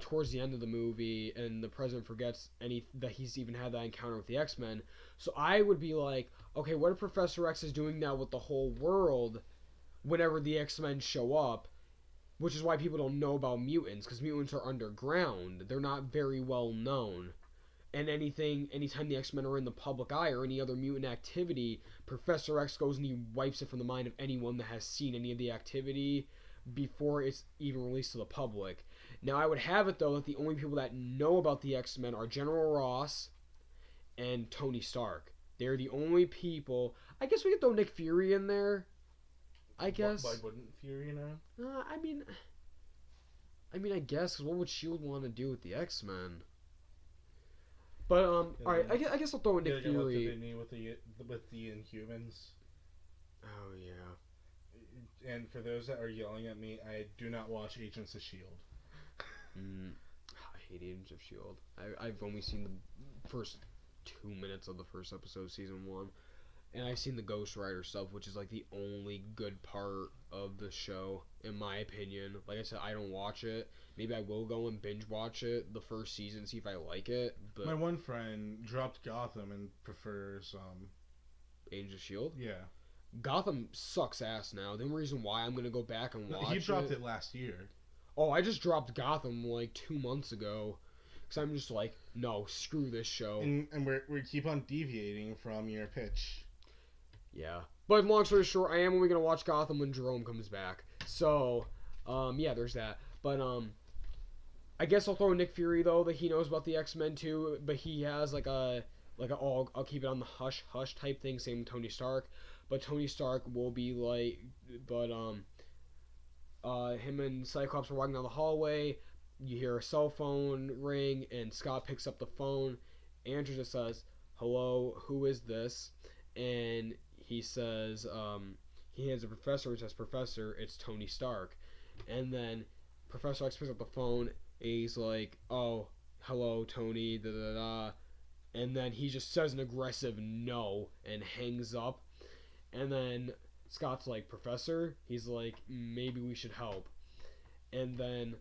towards the end of the movie, and the president forgets that he's even had that encounter with the X-Men. So I would be like, okay, what if Professor X is doing now with the whole world whenever the X-Men show up? Which is why people don't know about mutants, because mutants are underground. They're not very well known. And anytime the X-Men are in the public eye or any other mutant activity, Professor X goes and he wipes it from the mind of anyone that has seen any of the activity before it's even released to the public. Now, I would have it, though, that the only people that know about the X-Men are General Ross and Tony Stark. They're the only people. I guess we could throw Nick Fury in there. I guess.
Why wouldn't Fury know?
I mean, I guess, because what would S.H.I.E.L.D. want to do with the X-Men? But alright, I guess I'll throw in Nick Fury.
What they need with the Inhumans.
Oh yeah.
And for those that are yelling at me, I do not watch Agents of S.H.I.E.L.D.
I hate Agents of S.H.I.E.L.D. I've only seen the first 2 minutes of the first episode of season 1. And I've seen the Ghost Rider stuff, which is like the only good part of the show, in my opinion. Like I said, I don't watch it. Maybe I will go and binge watch it the first season, see if I like it. But
my one friend dropped Gotham and prefers
Agents of S.H.I.E.L.D.
Yeah.
Gotham sucks ass now. The only reason why I'm gonna go back and watch it.
He dropped it last year.
Oh, I just dropped Gotham like 2 months ago. Because I'm just like, no, screw this show.
And we keep on deviating from your pitch.
Yeah. But long story short, I am only going to watch Gotham when Jerome comes back. So, yeah, there's that. But, I guess I'll throw Nick Fury though, that he knows about the X-Men too, but he has I'll keep it on the hush hush type thing. Same with Tony Stark, but Tony Stark will be like, but him and Cyclops are walking down the hallway. You hear a cell phone ring, and Scott picks up the phone. Andrew just says, "Hello, who is this?" And he says, he hands a professor, who says, "Professor, it's Tony Stark." And then Professor X picks up the phone, and he's like, "Oh, hello, Tony, da da da." And then he just says an aggressive no and hangs up. And then Scott's like, "Professor?" He's like, "Maybe we should help." And then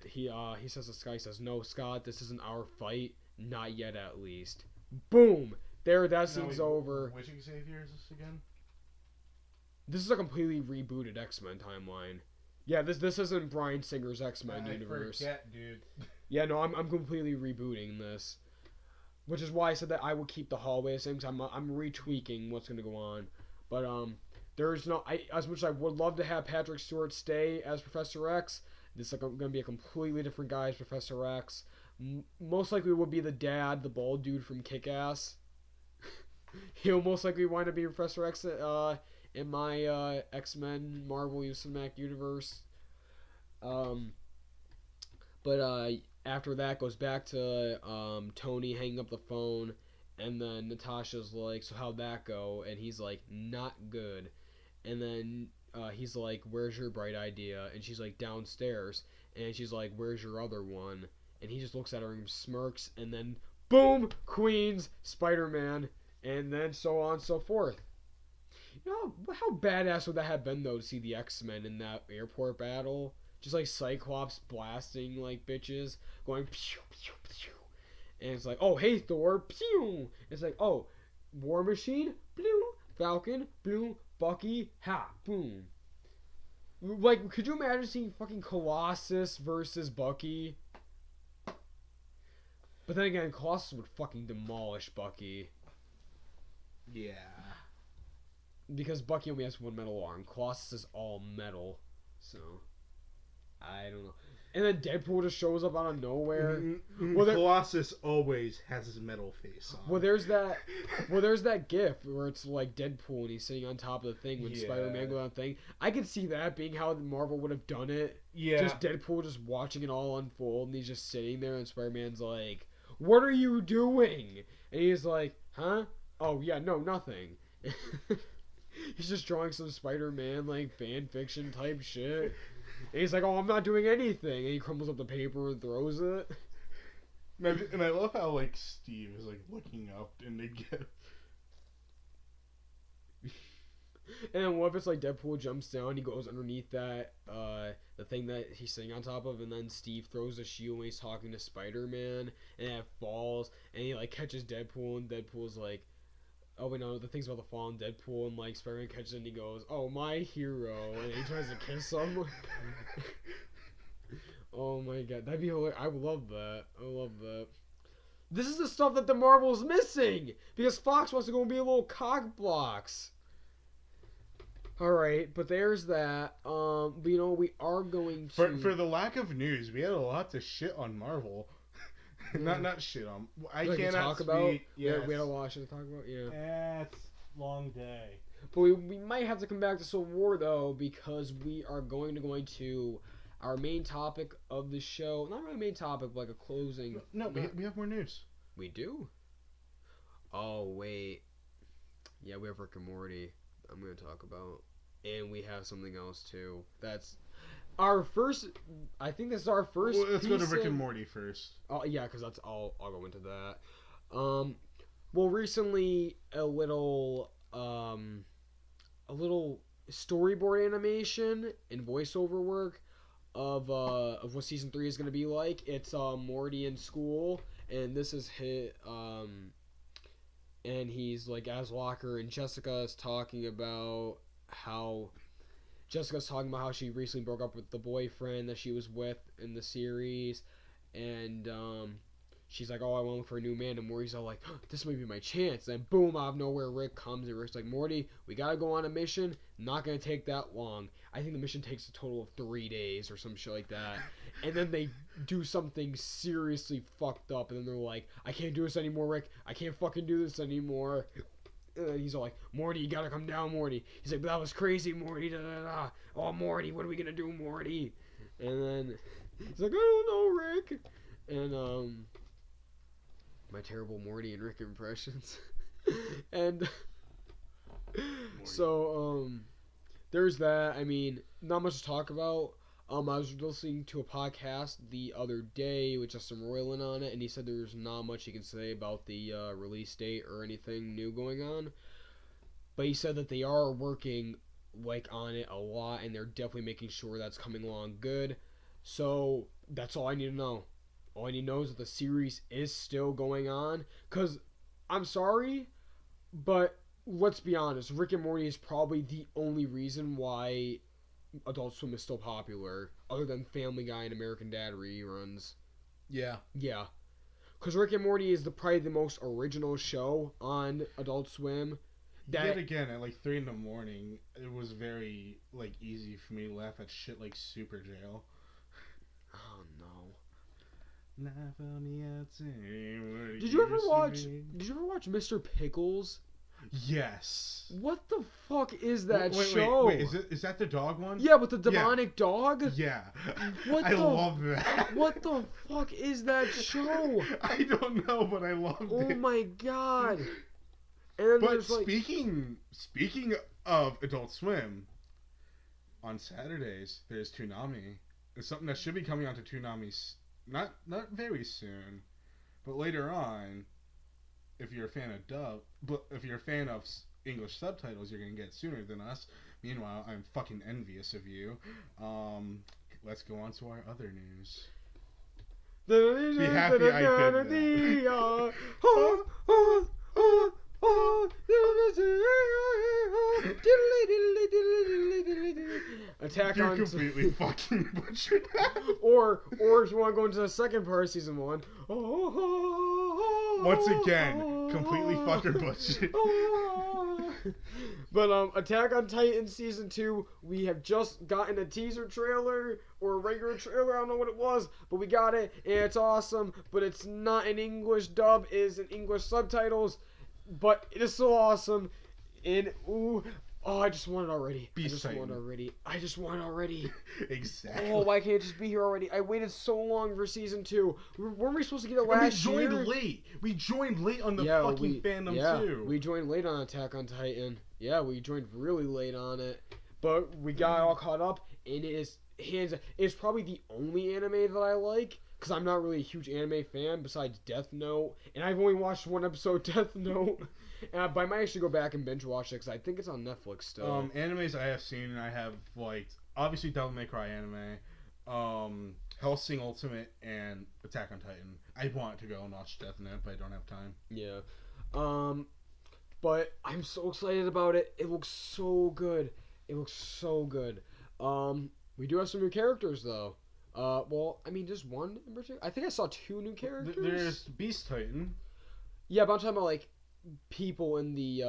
he says to Scott, he says, "No, Scott, this isn't our fight. Not yet, at least." Boom! There, that scene's over.
Which Xavier is this again?
This is a completely rebooted X-Men timeline. Yeah, this isn't Bryan Singer's X-Men universe.
I forget, dude.
Yeah, no, I'm completely rebooting this. Which is why I said that I would keep the hallway the same, because I'm retweaking what's going to go on. But there's no, as much as I would love to have Patrick Stewart stay as Professor X, this is going to be a completely different guy as Professor X. Most likely would be the dad, the bald dude from Kick-Ass. He'll most likely wind up being Professor X in my X-Men Marvel Cinematic Universe. But after that goes back to Tony hanging up the phone, and then Natasha's like, "So how'd that go?" And he's like, "Not good." And then he's like, "Where's your bright idea?" And she's like, "Downstairs." And she's like, "Where's your other one?" And he just looks at her and smirks, and then boom, Queens, Spider-Man, and then so on and so forth. You know how badass would that have been though, to see the X-Men in that airport battle? Just like Cyclops blasting like bitches, going pew pew pew, and it's like, "Oh hey Thor, pew!" It's like, "Oh, War Machine, blue, Falcon, blue, Bucky, ha, boom." Like, could you imagine seeing fucking Colossus versus Bucky? But then again, Colossus would fucking demolish Bucky.
Yeah.
Because Bucky only has one metal arm. Colossus is all metal. So, I don't know. And then Deadpool just shows up out of nowhere.
Colossus always has his metal face on.
Well, there's that gif where it's like Deadpool and he's sitting on top of the thing when Spider-Man goes on the thing. I could see that being how Marvel would have done it.
Yeah.
Just Deadpool just watching it all unfold, and he's just sitting there, and Spider-Man's like, "What are you doing?" And he's like, "Huh? Oh, yeah, no, nothing." He's just drawing some Spider-Man, like, fan fiction type shit. And he's like, "Oh, I'm not doing anything." And he crumbles up the paper and throws it.
And I love how, like, Steve is, like, looking up in the gift.
And then what if it's like Deadpool jumps down, he goes underneath that, the thing that he's sitting on top of, and then Steve throws a shield when he's talking to Spider-Man, and it falls, and he, like, catches Deadpool, and Deadpool's like, "Oh wait, no, the thing's about to fall on Deadpool," and like Spider-Man catches it and he goes, "Oh, my hero," and he tries to kiss him. Oh my god, that'd be hilarious. I would love that. I love that. This is the stuff that the Marvel's missing, because Fox wants to go and be a little cock blocks. Alright, but there's that. But you know, we are going to...
For the lack of news, we had a lot to shit on Marvel. Not shit on. I
like
cannot
talk
speak.
about.
Yes.
We had a lot of shit to talk about. Yeah.
It's long day.
But we might have to come back to Civil War though, because we are going to our main topic of the show. Not really main topic, but like a closing.
No, we have more news.
We do. Oh wait. Yeah, we have Rick and Morty. I'm gonna talk about, and we have something else too. That's our first. I think this is our first.
Well, let's go to Rick and Morty first.
Oh yeah, because that's I'll go into that. Well, recently a little storyboard animation and voiceover work of what season 3 is gonna be like. It's Morty in school, and this is hit and he's like as Walker, and Jessica's talking about how she recently broke up with the boyfriend that she was with in the series, and she's like, oh, I want to look for a new man. And Morty's all like, oh, this might be my chance. And boom, out of nowhere, Rick comes. And Rick's like, Morty, we got to go on a mission. Not going to take that long. I think the mission takes a total of 3 days or some shit like that. And then they do something seriously fucked up. And then they're like, I can't do this anymore, Rick. I can't fucking do this anymore. And then he's all like, Morty, you got to come down, Morty. He's like, but that was crazy, Morty. Da, da, da. Oh, Morty, what are we going to do, Morty? And then he's like, I don't know, Rick. And, my terrible Morty and Rick impressions. And so, there's that. I mean, not much to talk about. I was listening to a podcast the other day with Justin Roiland on it, and he said there's not much he can say about the release date or anything new going on. But he said that they are working like on it a lot, and they're definitely making sure that's coming along good. So that's all I need to know. All I need to know is that the series is still going on. Because, I'm sorry, but let's be honest, Rick and Morty is probably the only reason why Adult Swim is still popular, other than Family Guy and American Dad reruns.
Yeah.
Yeah. Because Rick and Morty is probably the most original show on Adult Swim.
Yet again, at like 3 a.m, it was very like easy for me to laugh at shit like Super Jail.
Oh no.
Laugh on the outside.
Did you ever watch Mr. Pickles?
Yes.
What the fuck is that
wait,
show?
Wait, is that the dog one?
Yeah, with the demonic dog?
Yeah.
What
I love that.
What the fuck is that show?
I don't know, but I loved it.
Oh my god. And
but
there's like...
speaking of Adult Swim, on Saturdays there's Toonami. It's something that should be coming onto Toonami not very soon, but later on. If you're a fan of dub, but if you're a fan of English subtitles, you're gonna get it sooner than us. Meanwhile, I'm fucking envious of you. Let's go on to our other news. Be happy I did that.
Attack
you
on...
completely fucking butchered that.
Or if you want to go into the second part of season 1.
Once again, completely fucking butchered.
But Attack on Titan season 2, we have just gotten a teaser trailer or a regular trailer. I don't know what it was, but we got it and it's awesome. But it's not in English dub; it is in English subtitles. But it is so awesome. And ooh. Oh, I just want it already. I just want it already.
Exactly.
Oh, why can't it just be here already? I waited so long for season 2. Weren't we supposed to get it last year?
We joined late. We joined late on the fucking fandom too.
We joined late on Attack on Titan. Yeah, we joined really late on it. But we got all caught up, and it's probably the only anime that I like. Because I'm not really a huge anime fan besides Death Note. And I've only watched one episode of Death Note. But I might actually go back and binge watch it because I think it's on Netflix still.
Animes I have seen and I have liked, obviously Devil May Cry anime, Hellsing Ultimate, and Attack on Titan. I want to go and watch Death Note, but I don't have time.
Yeah. But I'm so excited about it. It looks so good. We do have some new characters though. Well, I mean, just one in particular. I think I saw 2 new characters.
There's Beast Titan.
Yeah, but I'm talking about like people in the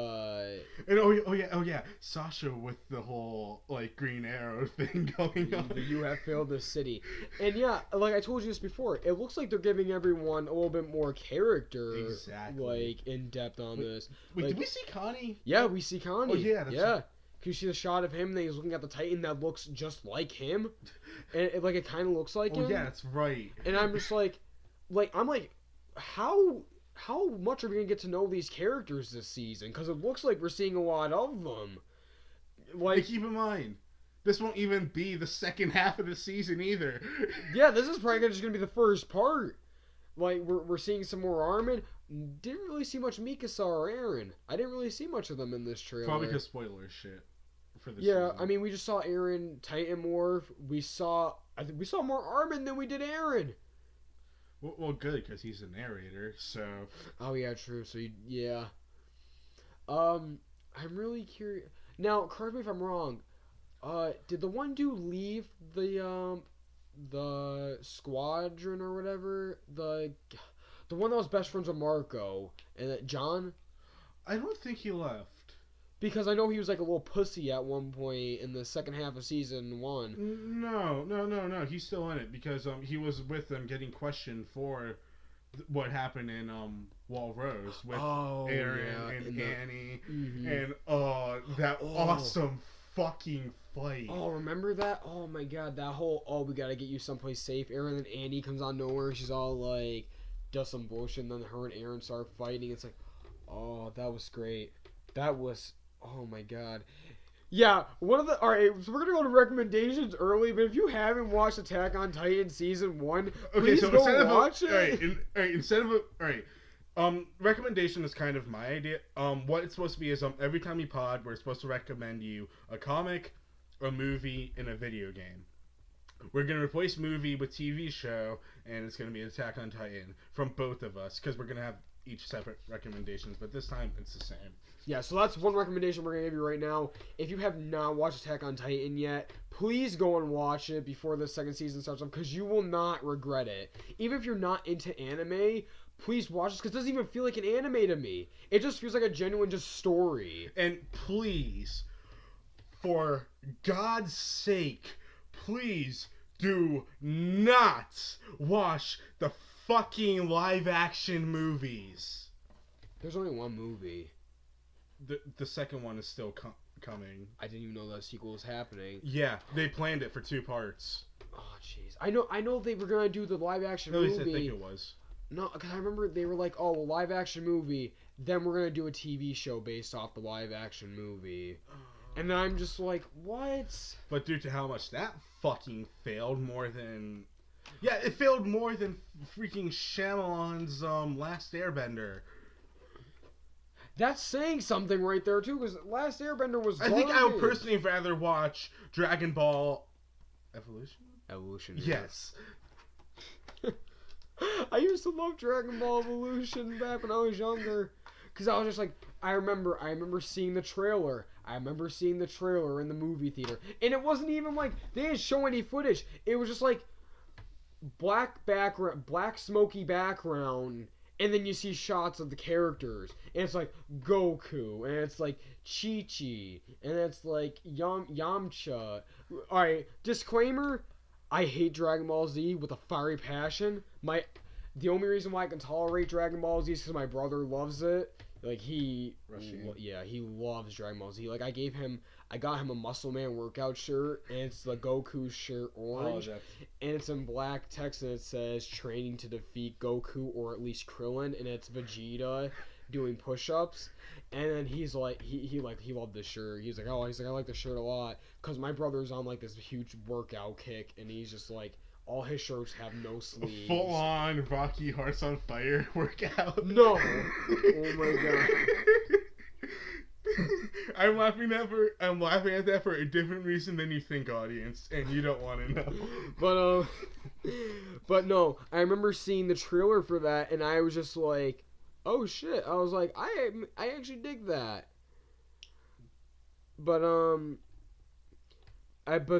and oh yeah, Sasha with the whole like Green Arrow thing going on.
You have failed the city. And yeah, like I told you this before, it looks like they're giving everyone a little bit more character, like in depth on this.
Wait,
like,
did we see Connie?
Yeah, we see Connie.
Oh yeah,
yeah. Can you see the shot of him that he's looking at the Titan that looks just like him? And it kind of looks like him.
Oh yeah, that's right.
And I'm just like how much are we going to get to know these characters this season? Because it looks like we're seeing a lot of them.
Like, keep in mind, this won't even be the second half of the season either.
Yeah, this is probably just going to be the first part. Like, we're seeing some more Armin. Didn't really see much Mikasa or Eren. I didn't really see much of them in this trailer.
Probably because spoiler shit for this
season.
season.
I mean, we just saw Eren Titan morph. I think we saw more Armin than we did Eren.
Well, good, because he's a narrator, so...
Oh, yeah, true. So, yeah. I'm really curious... Now, correct me if I'm wrong. Did the one dude leave the squadron or whatever? The one that was best friends with Marco and that John.
I don't think he left.
Because I know he was like a little pussy at one point in the second half of season 1.
No. He's still in it because he was with them getting questioned for what happened in Wall Rose with Aaron and Annie and that awesome fucking fight.
Oh, remember that? Oh my god, that whole we gotta get you someplace safe. Aaron and Annie comes on nowhere. She's all like does some bullshit, and then her and Aaron start fighting. It's like, oh, that was great. That was, oh my god. Yeah, alright, so we're gonna go to recommendations early, but if you haven't watched Attack on Titan Season 1, please go watch it.
Recommendation is kind of my idea. What it's supposed to be is every time you pod, we're supposed to recommend you a comic, a movie, and a video game. We're going to replace movie with TV show, and it's going to be Attack on Titan from both of us, because we're going to have each separate recommendations, but this time it's the same.
Yeah, so that's one recommendation we're going to give you right now. If you have not watched Attack on Titan yet, please go and watch it before the second season starts up, because you will not regret it. Even if you're not into anime, please watch this, because it doesn't even feel like an anime to me. It just feels like a genuine just story.
And please, for God's sake, please do not watch the fucking live action movies.
There's only one movie.
The second one is still coming.
I didn't even know the sequel was happening.
Yeah, they planned it for 2 parts.
Oh jeez. I know they were gonna do the live action movie.
At least I think it was.
No, because I remember they were like, oh, well, live action movie, then we're gonna do a TV show based off the live action movie. And then I'm just like, what?
But due to how much that fucking failed more than... Yeah, it failed more than freaking Shyamalan's Last Airbender.
That's saying something right there, too, because Last Airbender was garbage.
I think I would personally rather watch Dragon Ball...
Evolution.
Yes.
I used to love Dragon Ball Evolution back when I was younger. Because I was just like, I remember seeing the trailer. I remember seeing the trailer in the movie theater. And it wasn't even like, they didn't show any footage. It was just like, black smoky background. And then you see shots of the characters. And it's like Goku. And it's like Chi-Chi. And it's like Yamcha. Alright, disclaimer. I hate Dragon Ball Z with a fiery passion. The only reason why I can tolerate Dragon Ball Z is because my brother loves it. Like he loves Dragon Ball Z. Like I got him a Muscle Man workout shirt, and it's the Goku shirt orange, and it's in black text, and it says "Training to defeat Goku or at least Krillin," and it's Vegeta doing push-ups. And then he's like, he loved this shirt. He's like, I like the shirt a lot, because my brother's on like this huge workout kick, and he's just like, all his shirts have no sleeves.
Full on Rocky Hearts on Fire workout.
No. Oh my god.
I'm laughing at that for a different reason than you think, audience, and you don't want to know.
But no, I remember seeing the trailer for that, and I was just like, oh shit. I was like, I actually dig that. But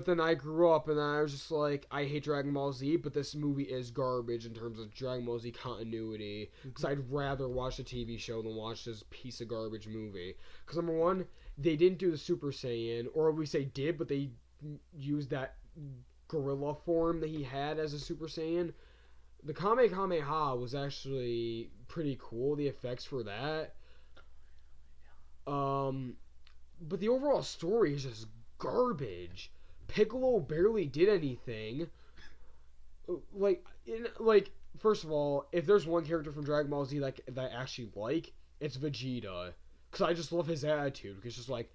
then I grew up, and I was just like, I hate Dragon Ball Z, but this movie is garbage in terms of Dragon Ball Z continuity, because I'd rather watch a TV show than watch this piece of garbage movie. Because number one, they didn't do the Super Saiyan, or at least they did, but they used that gorilla form that he had as a Super Saiyan. The Kamehameha was actually pretty cool, the effects for that. But the overall story is just garbage. Piccolo barely did anything. First of all, if there's one character from Dragon Ball Z that I actually like, it's Vegeta. Because I just love his attitude. It's just like,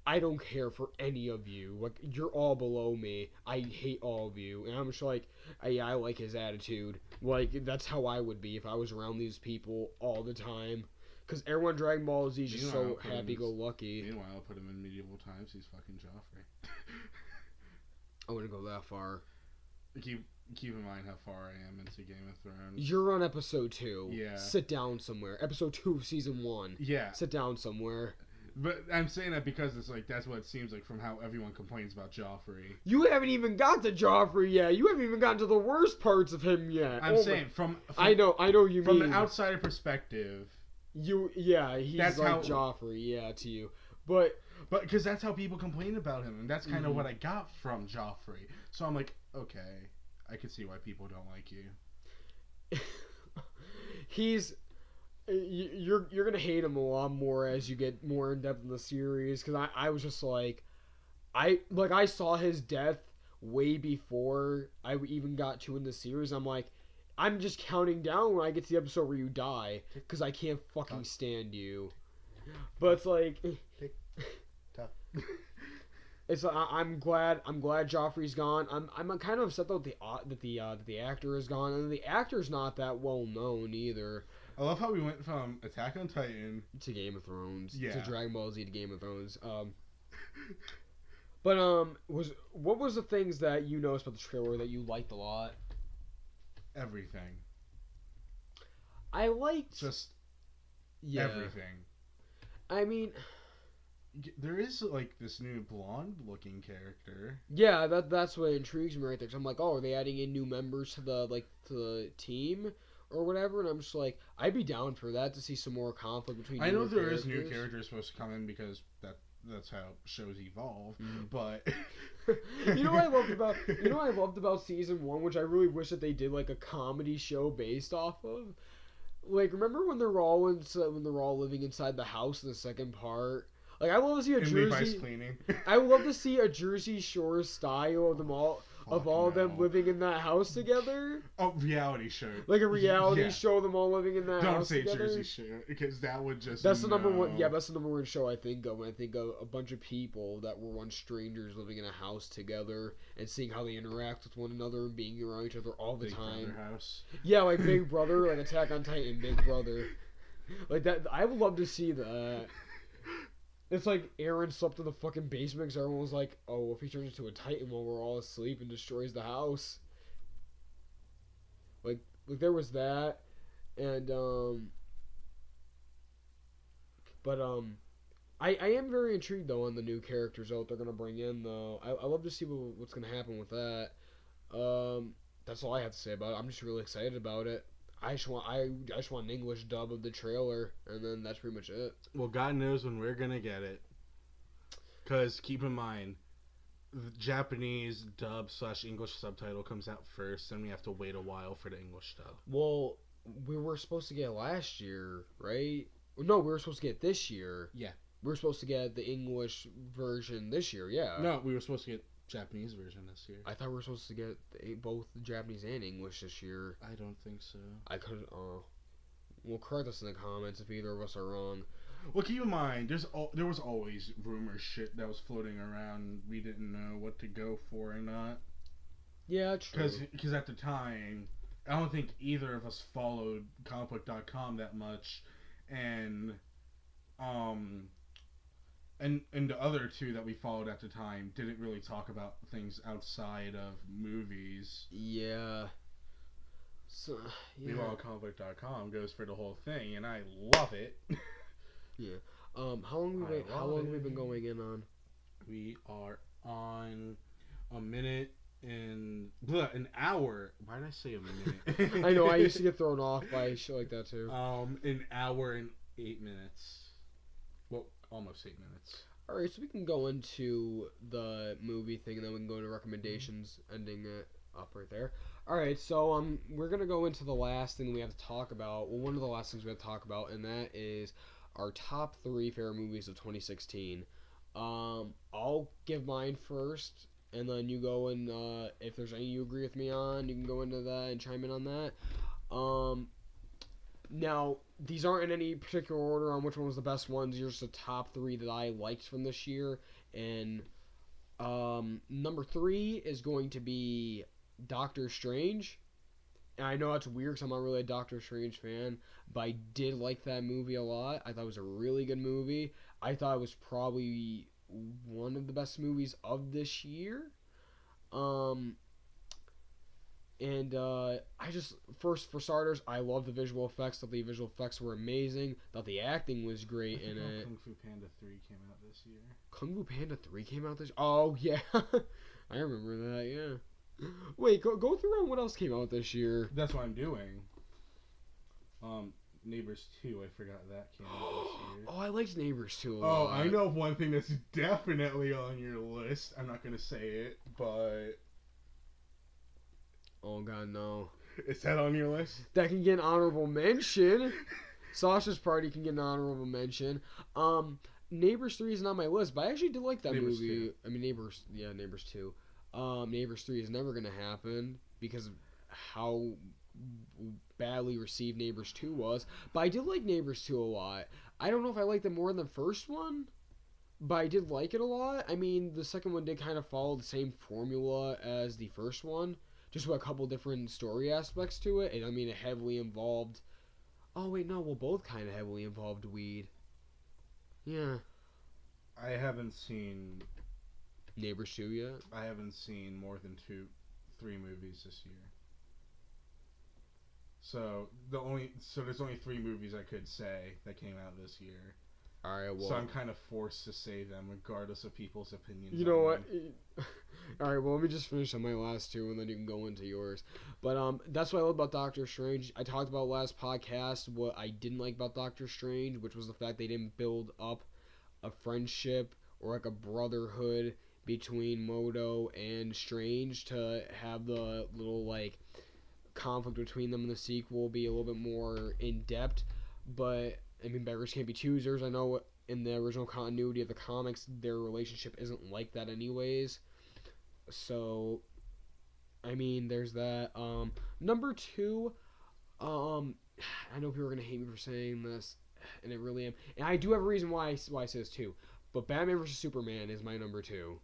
I don't care for any of you. Like, you're all below me. I hate all of you. And I'm just like, yeah, I like his attitude. Like, that's how I would be if I was around these people all the time. Because everyone in Dragon Ball Z is just so happy-go-lucky.
Meanwhile, I'll put him in medieval times. He's fucking Joffrey.
I wouldn't go that far.
Keep in mind how far I am into Game of Thrones.
You're on episode 2.
Yeah.
Sit down somewhere. Episode 2 of season 1.
Yeah.
Sit down somewhere.
But I'm saying that because it's like that's what it seems like from how everyone complains about Joffrey.
You haven't even got to Joffrey yet. You haven't even gotten to the worst parts of him yet.
I'm saying from
I know you
from
mean.
an outsider perspective.
He's
that's
like
how,
Joffrey, yeah, to you. But
because that's how people complain about him, and that's kind of
Mhm.
what I got from Joffrey. So I'm like, okay, I can see why people don't like you.
he's you're gonna hate him a lot more as you get more in depth in the series, because I was just like I saw his death way before I even got to in the series. I'm like, I'm just counting down when I get to the episode where you die, because I can't fucking stand you. But it's like it's I'm glad Joffrey's gone. I'm kind of upset though that the actor is gone, and the actor's not that well known either.
I love how we went from Attack on Titan
to Game of Thrones,
yeah,
to Dragon Ball Z to Game of Thrones. But what was the things that you noticed about the trailer that you liked a lot?
Everything.
I liked
just everything.
I mean,
there is like this new blonde-looking character.
Yeah, that's what intrigues me right there. 'Cause I'm like, oh, are they adding in new members to the team or whatever? And I'm just like, I'd be down for that, to see some more conflict between.
I know there is new characters supposed to come in because that's how shows evolve. But
you know what I loved about season 1, which I really wish that they did like a comedy show based off of. Like, remember when they're all living inside the house in the second part? Like, I love to see a Jersey. I would love to see a Jersey Shore style of them all. Of all of them living in that house together.
Oh, reality show.
Like a reality show of them all living in that house together.
Don't say Jersey Shore, because that would just...
That's the number one... Yeah, that's the number one show I think of when I think of a bunch of people that were once strangers living in a house together and seeing how they interact with one another and being around each other all the time.
Big Brother house.
Yeah, like Big Brother, like Attack on Titan, Big Brother. Like that... I would love to see that. It's like Aaron slept in the fucking basement because everyone was like, oh, if he turns into a Titan while we're all asleep and destroys the house. Like there was that. And, I am very intrigued, though, on the new characters out they're going to bring in, though. I love to see what's going to happen with that. That's all I have to say about it. I'm just really excited about it. I just want an English dub of the trailer, and then that's pretty much it.
Well, God knows when we're gonna get it. Cause keep in mind, the Japanese dub / English subtitle comes out first, and we have to wait a while for the English dub.
Well, we were supposed to get it last year, right? No, we were supposed to get it this year.
Yeah.
We were supposed to get the English version this year. Yeah.
No, we were supposed to get Japanese version this year.
I thought we were supposed to get both the Japanese and English this year.
I don't think so.
I could. Well, correct us in the comments if either of us are wrong.
Well, keep in mind, there was always rumor shit that was floating around. We didn't know what to go for or not.
Yeah, true.
Because at the time, I don't think either of us followed comicbook.com that much, and the other two that we followed at the time didn't really talk about things outside of movies.
Yeah. So, yeah.
Meanwhile, comicbook.com goes for the whole thing, and I love it.
Yeah. How long have we been going in on?
We are on a minute and an hour. Why did I say a minute?
I know, I used to get thrown off by shit like that too.
An hour and 8 minutes. Well, almost 8 minutes.
Alright, so we can go into the movie thing, and then we can go into recommendations, ending it up right there. Alright, so we're gonna go into the last thing we have to talk about. Well, one of the last things we have to talk about, and that is our top 3 favorite movies of 2016. I'll give mine first, and then you go and if there's any you agree with me on, you can go into that and chime in on that. Now, these aren't in any particular order on which one was the best ones. These are just the top 3 that I liked from this year. And number 3 is going to be Doctor Strange. And I know that's weird because I'm not really a Doctor Strange fan, but I did like that movie a lot. I thought it was a really good movie. I thought it was probably one of the best movies of this year. And I just, first for starters, I love the visual effects. Thought the visual effects were amazing. Thought the acting was great in it.
Kung Fu Panda 3 came out this year.
Kung Fu Panda 3 came out this. Oh yeah, I remember that. Yeah. Wait, go through on what else came out this year.
That's what I'm doing. Neighbors 2, I forgot that came out this year.
Oh, I liked Neighbors 2 a
Oh,
lot.
I know one thing that's definitely on your list. I'm not gonna say it, but
Oh god, no.
is that on your list?
That can get an honorable mention. Sasha's Party can get an honorable mention. Neighbors 3 is not on my list, but I actually did like that
Neighbors
movie.
2.
I mean, Neighbors 2. Neighbors 3 is never gonna happen because of how badly received Neighbors 2 was. But I did like Neighbors 2 a lot. I don't know if I liked it more than the first one, but I did like it a lot. I mean, the second one did kind of follow the same formula as the first one, just with a couple different story aspects to it. And I mean, it heavily involved. Oh wait, no, well, both kind of heavily involved weed. Yeah.
I haven't seen
Neighbors 2 yet.
I haven't seen more than 3 movies this year. So there's only 3 movies I could say that came out this year.
All right, well.
So I'm kind of forced to say them regardless of people's opinions.
You know what? All right, well, let me just finish on my last 2, and then you can go into yours. But that's what I love about Doctor Strange. I talked about last podcast what I didn't like about Doctor Strange, which was the fact they didn't build up a friendship or like a brotherhood between Modo and Strange to have the little like conflict between them in the sequel be a little bit more in depth. But I mean, beggars can't be choosers. I know in the original continuity of the comics, their relationship isn't like that anyways. So, I mean, there's that. Number 2, I know people are gonna hate me for saying this, and it really am. And I do have a reason why I say this too. But Batman vs Superman is my number 2.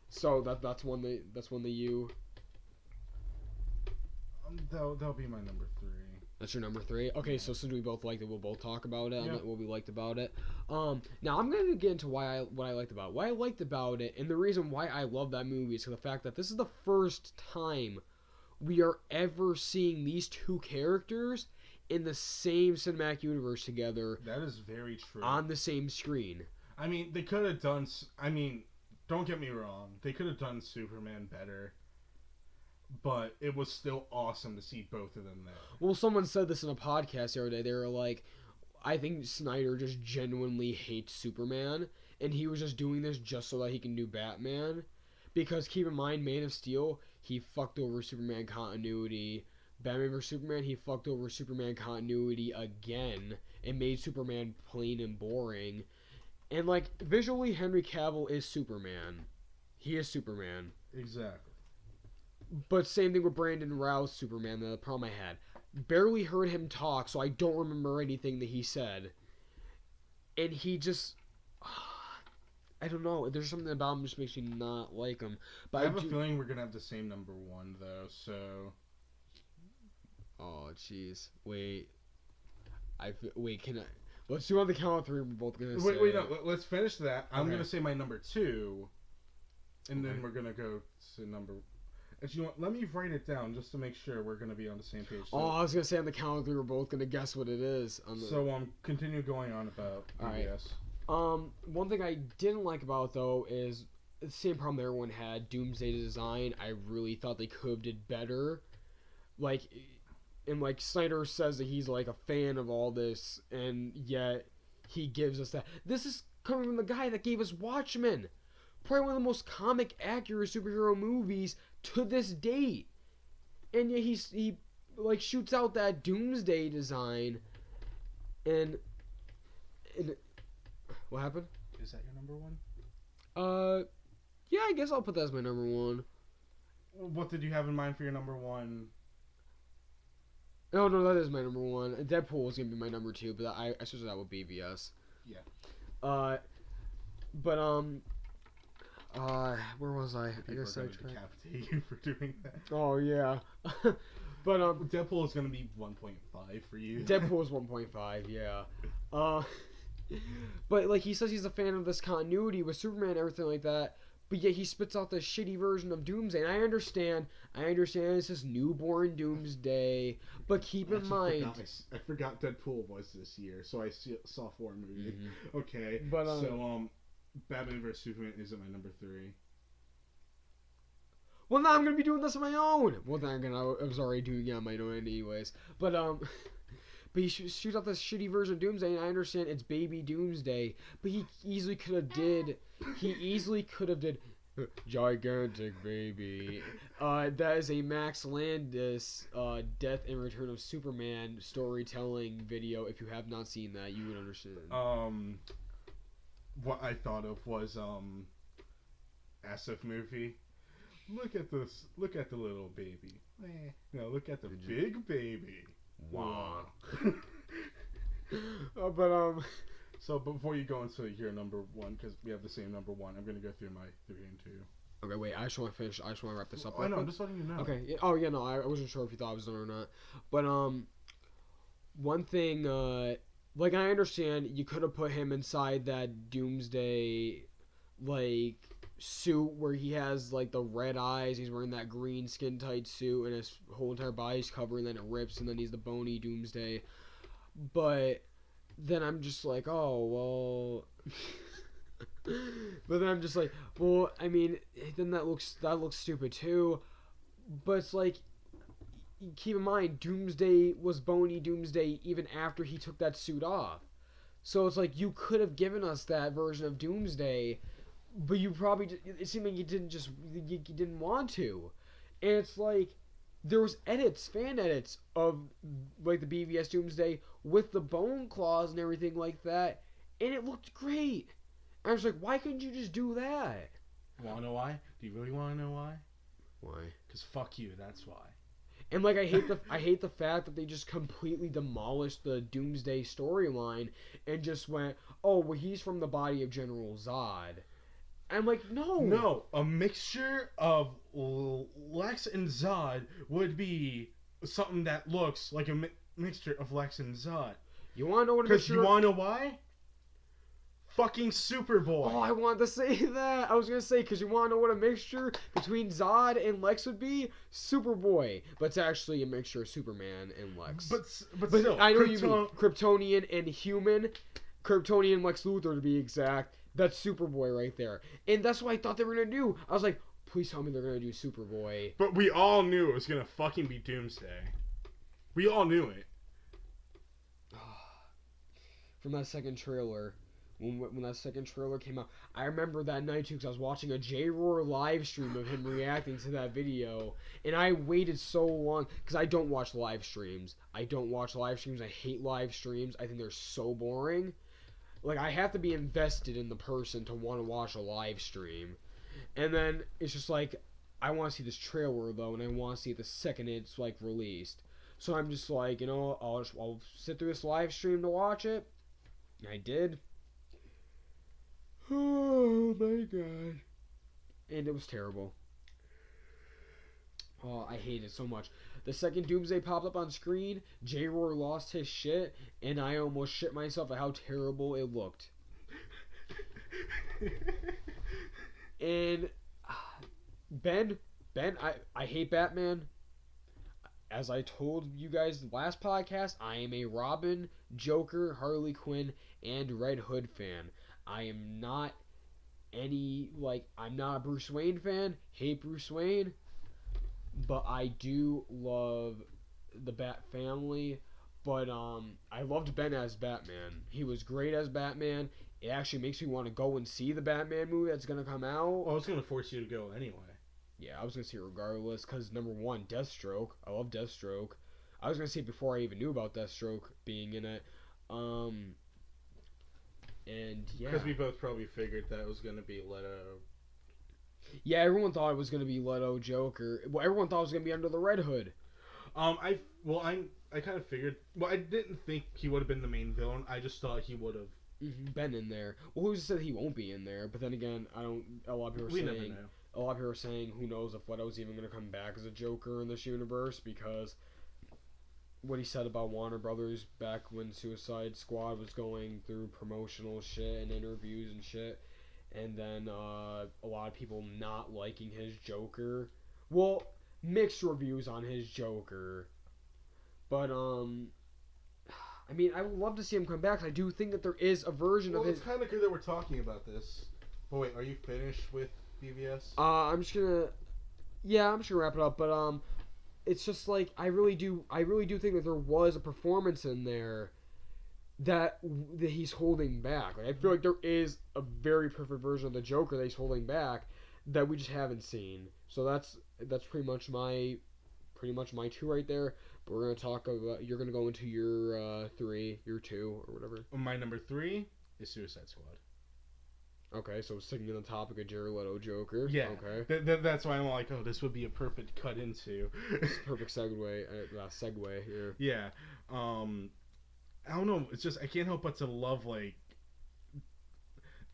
So that's one that you.
That'll be my number 3.
That's your number 3? Okay, so since we both liked it, we'll both talk about it,
Yeah.
what we liked about it. Now I'm going to get into what I liked about it. What I liked about it, and the reason why I love that movie is the fact that this is the first time we are ever seeing these 2 characters in the same cinematic universe together.
That is very true.
On the same screen.
I mean, they could have done... I mean, don't get me wrong. They could have done Superman better. But it was still awesome to see both of them there.
Well, someone said this in a podcast the other day. They were like, I think Snyder just genuinely hates Superman, and he was just doing this just so that he can do Batman. Because keep in mind, Man of Steel, he fucked over Superman continuity. Batman vs Superman, he fucked over Superman continuity again and made Superman plain and boring. And like, visually, Henry Cavill is Superman. He is Superman.
Exactly.
But same thing with Brandon Routh's Superman, the problem I had. Barely heard him talk, so I don't remember anything that he said. And he just... I don't know. There's something about him that just makes me not like him. But
I have a feeling we're going to have the same number 1, though, so...
Oh, jeez. Wait, can I... Let's do on the count of 3, we're both going to say...
Wait, no, let's finish that. I'm
Okay.
going to say my number 2, and then we're going to go to number... Actually, you know what? Let me write it down just to make sure we're going to be on the same page. So,
I was going to say on the count of 3, we're both going to guess what it is.
So, continue going on about BBS.
One thing I didn't like about it, though, is the same problem everyone had, Doomsday design. I really thought they could have did better. Like, and like Snyder says that he's like a fan of all this, and yet he gives us that. This is coming from the guy that gave us Watchmen. Probably one of the most comic accurate superhero movies to this date. And yet he like shoots out that Doomsday design, and what happened?
Is that your number 1?
Yeah, I guess I'll put that as my number 1.
What did you have in mind for your number 1?
No, that is my number 1. Deadpool was gonna be my number 2, but I switched that with BVS.
Yeah.
Where was I?
People
I guess
are
I
going to
tried.
decapitate you for doing that.
Oh yeah, but
Deadpool is going to be 1.5 for you.
Deadpool is 1.5. Yeah. But like he says, he's a fan of this continuity with Superman and everything like that. But yet he spits out this shitty version of Doomsday. And I understand it's this newborn Doomsday. But keep in mind...
I forgot Deadpool was this year, so I saw 4 movies. Mm-hmm. Okay,
but,
so, Batman vs. Superman isn't my number 3.
Well, now I'm going to be doing this on my own. Well, then again, I was already doing it on my own anyways. But, but he shoots out this shitty version of Doomsday, and I understand it's Baby Doomsday, but he easily could have did Gigantic Baby. That is a Max Landis Death and Return of Superman storytelling video. If you have not seen that, you would understand.
What I thought of was Asif movie. Look at this. Look at the little baby. No, look at the big baby.
Wow.
So before you go into your number 1, because we have the same number 1, I'm gonna go through my 3 and 2.
Okay, wait. I just want to finish. I just want to wrap this up.
I know. I'm just letting you know.
Okay. Yeah, oh yeah. No, I wasn't sure if you thought I was done or not. But one thing. Like I understand you could have put him inside that Doomsday, like, suit where he has like the red eyes. He's wearing that green skin tight suit, and his whole entire body's covered, and then it rips, and then he's the bony Doomsday. But then I'm just like, oh well. But then I'm just like, well, I mean, then that looks stupid too. But it's like, keep in mind, Doomsday was bony Doomsday even after he took that suit off. So it's like, you could have given us that version of Doomsday, but you probably, it seemed like you didn't want to. And it's like, there was fan edits of like the BVS Doomsday with the bone claws and everything like that, and it looked great. And I was like, why couldn't you just do that?
Want to know why? Do you really want to know why?
Why?
Because fuck you, that's why.
And like, I hate the fact that they just completely demolished the Doomsday storyline and just went, oh, well, he's from the body of General Zod. I'm like, no.
No, a mixture of Lex and Zod would be something that looks like a mixture of Lex and Zod.
You want to know what a mixture?
Because you want to know why? Fucking Superboy.
Oh, I wanted to say that. I was going to say, because you want to know what a mixture between Zod and Lex would be? Superboy. But it's actually a mixture of Superman and Lex.
But still,
I know you mean Kryptonian and human. Kryptonian Lex Luthor, to be exact. That's Superboy right there. And that's what I thought they were going to do. I was like, please tell me they're going to do Superboy.
But we all knew it was going to fucking be Doomsday. We all knew it.
From that second trailer... When that second trailer came out, I remember that night too, because I was watching a J-Roar live stream of him reacting to that video, and I waited so long, because I don't watch live streams. I hate live streams. I think they're so boring. Like, I have to be invested in the person to want to watch a live stream. And then, it's just like, I want to see this trailer, though, and I want to see it the second it's, like, released. So I'm just like, I'll sit through this live stream to watch it. And I did. Oh my god. And it was terrible. Oh, I hate it so much. The second Doomsday popped up on screen, J-Roar lost his shit, and I almost shit myself at how terrible it looked. And Ben, I hate Batman. As I told you guys the last podcast, I am a Robin, Joker, Harley Quinn, and Red Hood fan. I am not I'm not a Bruce Wayne fan, hate Bruce Wayne, but I do love the Bat family, but I loved Ben as Batman. He was great as Batman. It actually makes me want to go and see the Batman movie that's going to come out.
Well, I was going to force you to go anyway.
Yeah, I was going to see it regardless, because number one, Deathstroke. I love Deathstroke. I was going to see it before I even knew about Deathstroke being in it. And yeah,
because we both probably figured that it was going to be Leto.
Yeah, everyone thought it was going to be Leto Joker. Well, everyone thought it was going to be under the Red Hood.
I kind of figured. Well, I didn't think he would have been the main villain. I just thought he would have
been in there. Well, who's said he won't be in there? But then again, I don't. A lot of people are saying who knows if Leto's even going to come back as a Joker in this universe, because what he said about Warner Brothers back when Suicide Squad was going through promotional shit and interviews and shit, and then a lot of people not liking his Joker. Well, mixed reviews on his Joker, but I mean, I would love to see him come back. I do think that there is a version of his.
It's kind of good that we're talking about this. But wait, are you finished with BVS?
I'm just gonna, yeah, I'm just gonna wrap it up. But it's just like I really do think that there was a performance in there that he's holding back. Like, I feel like there is a very perfect version of the Joker that he's holding back that we just haven't seen. So that's pretty much my two right there. But we're gonna talk about. You're gonna go into your 3, your 2, or whatever.
My number 3 is Suicide Squad.
Okay, so sticking to the topic of Jared Leto Joker.
Yeah.
Okay.
That's why I'm like, oh, this would be a perfect cut into.
Perfect segue here.
Yeah. I don't know. It's just I can't help but to love like.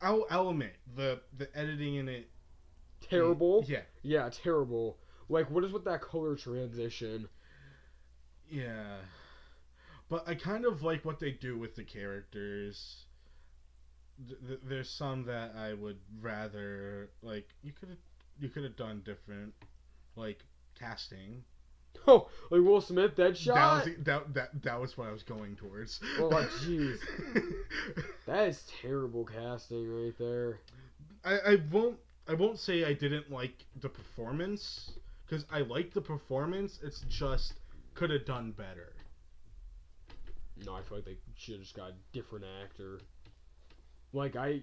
I'll admit the editing in it.
Terrible.
Yeah.
Yeah, terrible. Like, what is with that color transition?
Yeah. But I kind of like what they do with the characters. There's some that I would rather like. You could have done different, like casting.
Oh, like Will Smith, Deadshot.
That was what I was going towards.
Oh, jeez, that is terrible casting right there.
I won't say I didn't like the performance because I liked the performance. It's just could have done better.
No, I feel like they should have just got a different actor. Like I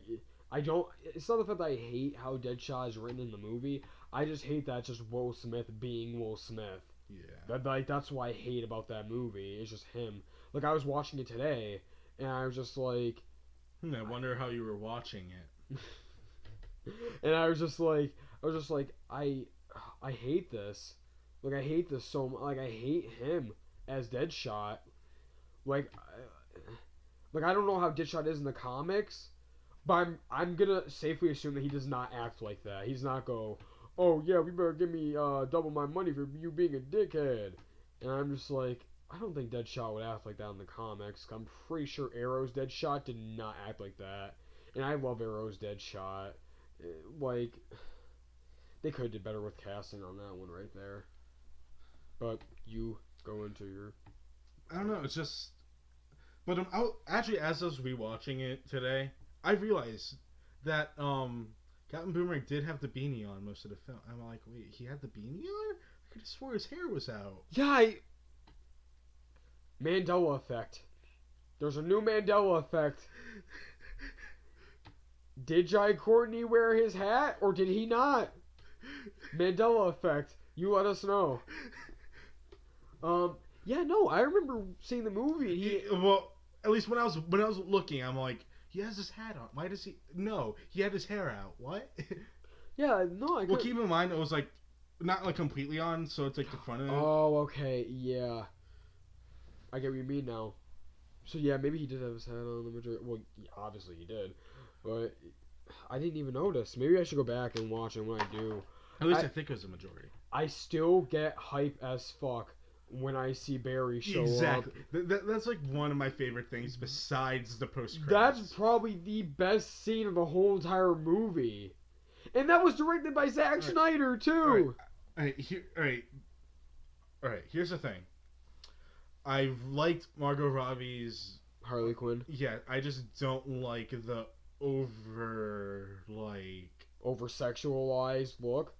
don't. It's not the fact that I hate how Deadshot is written in the movie. I just hate that it's just Will Smith being Will Smith.
Yeah.
That's what I hate about that movie. It's just him. Like, I was watching it today, and I was just like...
I wonder how you were watching it.
And I was just like, I hate this. Like, I hate this so much. Like, I hate him as Deadshot. Like, I don't know how Deadshot is in the comics, but I'm gonna safely assume that he does not act like that. He's not go... oh yeah, we better give me double my money for you being a dickhead. And I'm just like, I don't think Deadshot would act like that in the comics. I'm pretty sure Arrow's Deadshot did not act like that. And I love Arrow's Deadshot. Like, they could have did better with casting on that one right there. But you go into your...
I don't know, it's just... But actually, as I was rewatching it today, I realized that Captain Boomerang did have the beanie on most of the film. I'm like, wait, he had the beanie on? I could have swore his hair was out.
Yeah, Mandela effect. There's a new Mandela effect. Did Jai Courtney wear his hat, or did he not? Mandela effect. You let us know. Yeah, no, I remember seeing the movie.
Well, at least when I was looking, I'm like, he has his hat on. Why does he? No, he had his hair out. What?
Yeah, no.
Well, keep in mind it was like not like completely on, so it's like the front of it.
Oh, okay, yeah. I get what you mean now. So yeah, maybe he did have his hat on the majority. Well, obviously he did, but I didn't even notice. Maybe I should go back and watch it when I do.
At least I think it was a majority.
I still get hype as fuck when I see Barry show up.
Exactly. That's like one of my favorite things besides the post-credits.
That's probably the best scene of the whole entire movie. And that was directed by Zack Snyder, too.
All right. Here's the thing. I've liked Margot Robbie's...
Harley Quinn.
Yeah, I just don't like the
over-sexualized look.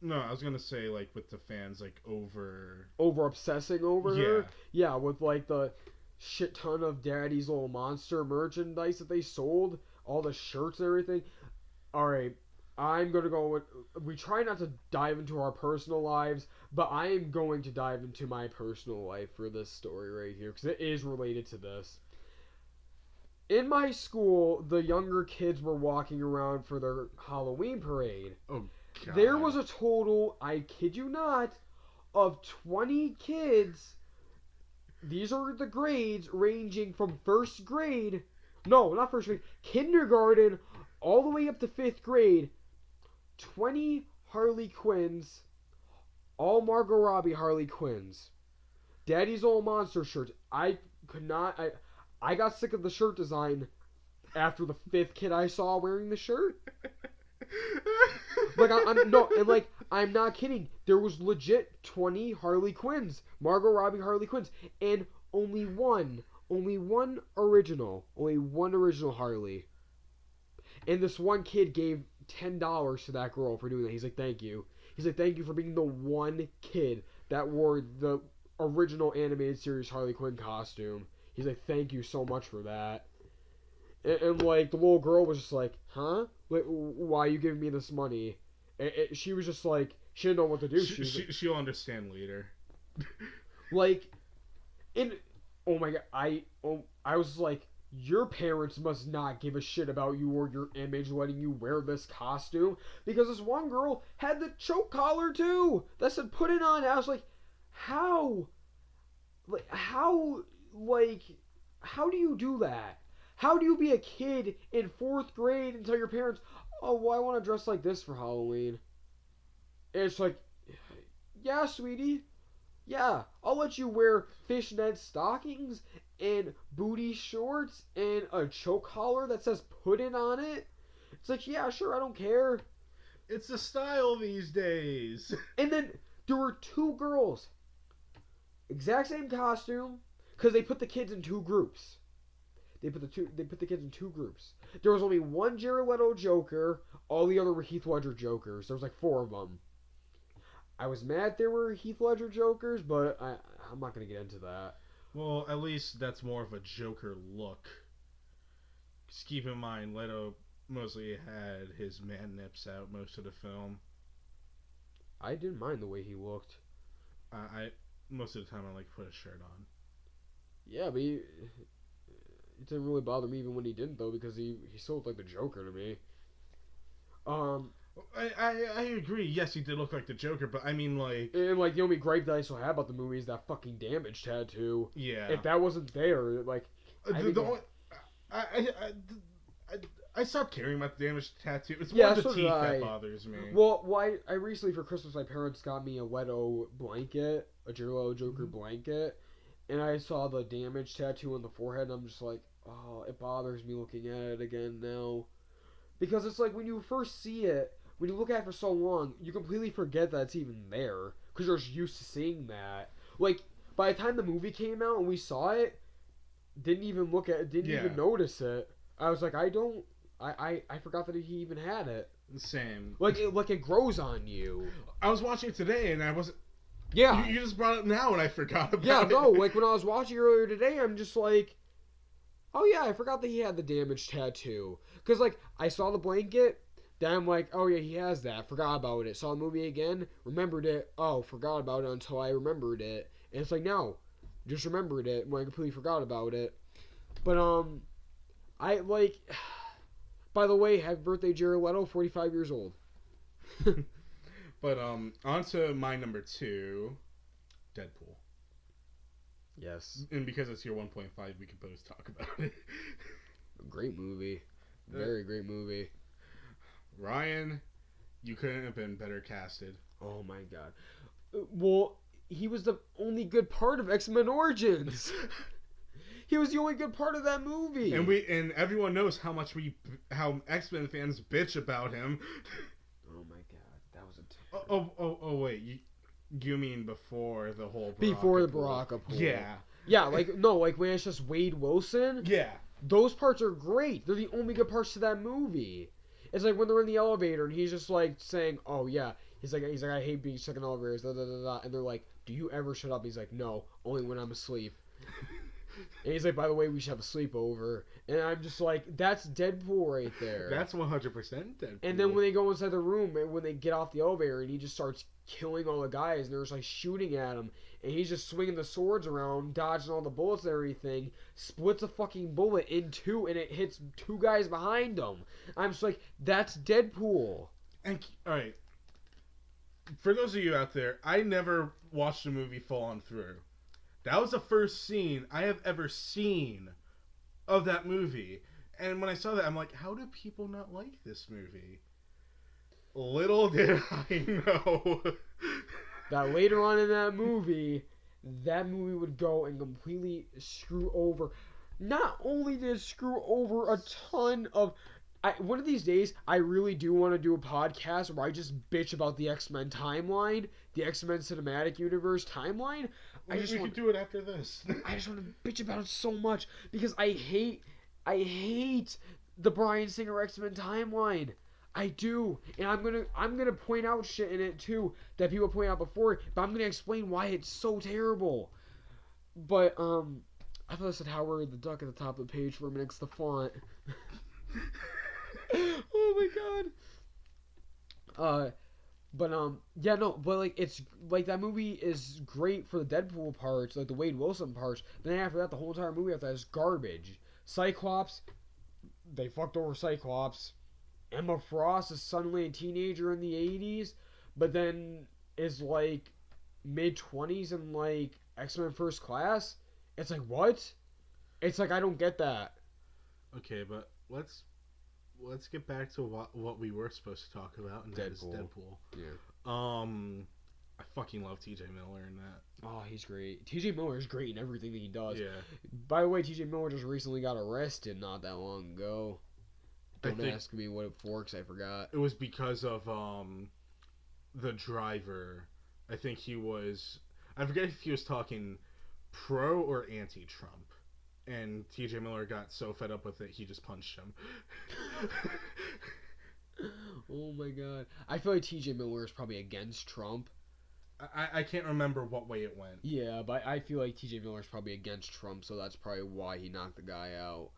No, I was gonna say, like, with the fans, like,
over-obsessing over her? Yeah, with, like, the shit ton of Daddy's Little Monster merchandise that they sold. All the shirts and everything. Alright, I'm gonna go with... We try not to dive into our personal lives, but I am going to dive into my personal life for this story right here, because it is related to this. In my school, the younger kids were walking around for their Halloween parade.
Oh, God.
There was a total, I kid you not, of 20 kids. These are the grades ranging from first grade. No, not first grade. Kindergarten all the way up to 5th grade. 20 Harley Quinns. All Margot Robbie Harley Quinns. Daddy's Old Monster shirts. I got sick of the shirt design after the 5th kid I saw wearing the shirt. Like I'm no, and like I'm not kidding. There was legit 20 Harley Quinns, Margot Robbie Harley Quinns, and only one original Harley. And this one kid gave $10 to that girl for doing that. He's like, thank you. He's like, thank you for being the one kid that wore the original animated series Harley Quinn costume. He's like, thank you so much for that. And like the little girl was just like, huh? Like, why are you giving me this money? She was just like, she didn't know what to do.
She'll understand later.
Like, oh my god, I was like, your parents must not give a shit about you or your image letting you wear this costume, because this one girl had the choke collar too that said put it on. I was like, how do you do that? How do you be a kid in 4th grade and tell your parents, oh, well, I want to dress like this for Halloween? And it's like, yeah, sweetie. Yeah, I'll let you wear fishnet stockings and booty shorts and a choke collar that says put it on it. It's like, yeah, sure, I don't care.
It's the style these days.
And then there were 2 girls. Exact same costume, because they put the kids in 2 groups. They put the kids in 2 groups. There was only one Jared Leto Joker. All the other were Heath Ledger Jokers. There was like 4 of them. I was mad there were Heath Ledger Jokers, but I'm not gonna get into that.
Well, at least that's more of a Joker look. Just keep in mind, Leto mostly had his man nips out most of the film.
I didn't mind the way he looked.
I most of the time I like to put a shirt on.
Yeah, but it didn't really bother me even when he didn't, though, because he still looked like the Joker to me.
I agree. Yes, he did look like the Joker, but I mean, like...
And, like, the only gripe that I still have about the movie is that fucking damage tattoo.
Yeah.
If that wasn't there, like...
I stopped caring about the damage tattoo. It's more the teeth that bothers me.
Well, I recently, for Christmas, my parents got me a Leto blanket, a Jared Leto Joker blanket, and I saw the damage tattoo on the forehead, and I'm just like, oh, it bothers me looking at it again now. Because it's like, when you first see it, when you look at it for so long, you completely forget that it's even there, because you're just used to seeing that. Like, by the time the movie came out and we saw it, didn't even notice it. I was like, I forgot that he even had it.
Same.
Like it grows on you.
I was watching it today and I wasn't...
Yeah.
You just brought it up now and I forgot about it.
Yeah, no, like when I was watching earlier today, I'm just like, oh yeah, I forgot that he had the damage tattoo. Because, like, I saw the blanket, then I'm like, oh yeah, he has that. Forgot about it. Saw the movie again, remembered it. Oh, forgot about it until I remembered it. And it's like, no, just remembered it when I completely forgot about it. But, I, like... By the way, happy birthday, Jared Leto, 45 years old.
But, on to my number 2, Deadpool.
Yes.
And because it's your 1.5, we can both talk about it.
Great movie. Very great movie.
Ryan, you couldn't have been better casted.
Oh my god. Well, he was the only good part of X-Men Origins. He was the only good part of that movie.
And everyone knows how X-Men fans bitch about him.
Oh my god, that was a
Oh wait, you mean before the whole
before the Baraka pool?
Yeah.
Yeah, like when it's just Wade Wilson.
Yeah.
Those parts are great. They're the only good parts to that movie. It's like when they're in the elevator and he's just like saying, "Oh yeah," he's like I hate being stuck in elevators, da da da da, and they're like, "Do you ever shut up?" He's like, "No, only when I'm asleep." And he's like, by the way, we should have a sleepover. And I'm just like, that's Deadpool right there.
That's 100% Deadpool.
And then when they go inside the room, and when they get off the elevator, and he just starts killing all the guys, and they're just like shooting at him, and he's just swinging the swords around, dodging all the bullets and everything, splits a fucking bullet in 2, and it hits 2 guys behind him. I'm just like, that's Deadpool.
And, alright, for those of you out there, I never watched the movie full on through. That was the first scene I have ever seen of that movie. And when I saw that, I'm like, how do people not like this movie? Little did I know
that later on in that movie would go and completely screw over. not only did it screw over a ton of. One of these days, I really do want to do a podcast where I just bitch about the X-Men timeline, the X-Men cinematic universe timeline.
We could do it after this.
I just want to bitch about it so much because I hate the Bryan Singer X-Men timeline. I do, and I'm gonna point out shit in it too that people point out before, but I'm gonna explain why it's so terrible. But I thought I said Howard the Duck at the top of the page for a minute. It's the font. Oh my god. Yeah, no, but like it's like that movie is great for the Deadpool parts, like the Wade Wilson parts. But then after that, the whole entire movie after that is garbage. Cyclops, they fucked over Cyclops. Emma Frost is suddenly a teenager in the 80s, but then is like mid-20s in like X-Men First Class. It's like, what? It's like, I don't get that.
Okay, but let's get back to what we were supposed to talk about, and that is Deadpool.
Yeah.
I fucking love T.J. Miller in that.
Oh, he's great. T.J. Miller is great in everything that he does.
Yeah.
By the way, T.J. Miller just recently got arrested not that long ago. Don't ask me what it for, because I forgot.
It was because of the driver. I think he was... I forget if he was talking pro or anti-Trump. And T.J. Miller got so fed up with it, he just punched him.
Oh my god. I feel like T.J. Miller is probably against Trump.
I can't remember what way it went.
Yeah, but I feel like T.J. Miller is probably against Trump, so that's probably why he knocked the guy out.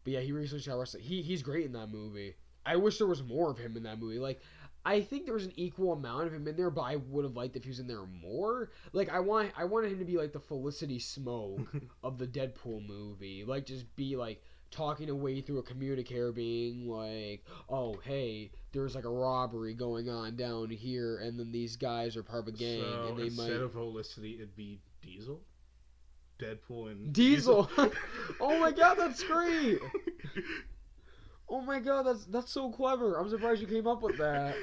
But yeah, he recently got arrested. He's great in that movie. I wish there was more of him in that movie. Like, I think there was an equal amount of him in there, but I would have liked if he was in there more. Like, I wanted him to be like the Felicity Smoke of the Deadpool movie. Like, just be like talking away through a communicator, being like, "Oh, hey, there's like a robbery going on down here, and then these guys are part of a gang,
so
and they
instead of Felicity, it'd be Diesel." Deadpool and
Diesel. Oh my god, that's great. Oh my god, that's so clever. I'm surprised you came up with that.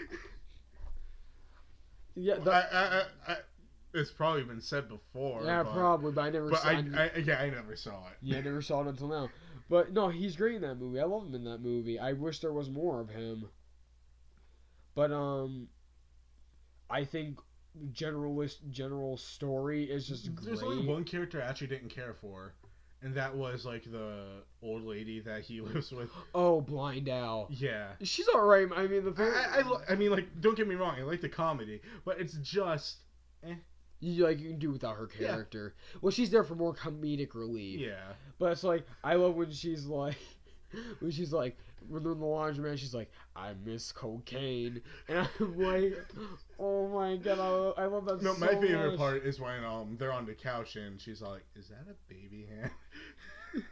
Yeah,
it's probably been said before.
Yeah, probably, but I never saw it.
I never saw it.
Yeah, I never saw it until now. But no, he's great in that movie. I love him in that movie. I wish there was more of him. But I think general story is just great.
There's only one character I actually didn't care for, and that was like the old lady that he lives with.
Oh, Blind Al.
Yeah,
she's alright. I mean,
I mean, like, don't get me wrong, I like the comedy, but it's just,
you can do without her character. Yeah. Well, she's there for more comedic relief.
Yeah,
but it's like, I love when she's like, when they're in the laundromat, she's like, "I miss cocaine," and I'm like, "Oh my god, I love that."
No,
so
my favorite
much.
part is when they're on the couch and she's like, "Is that a baby hand?"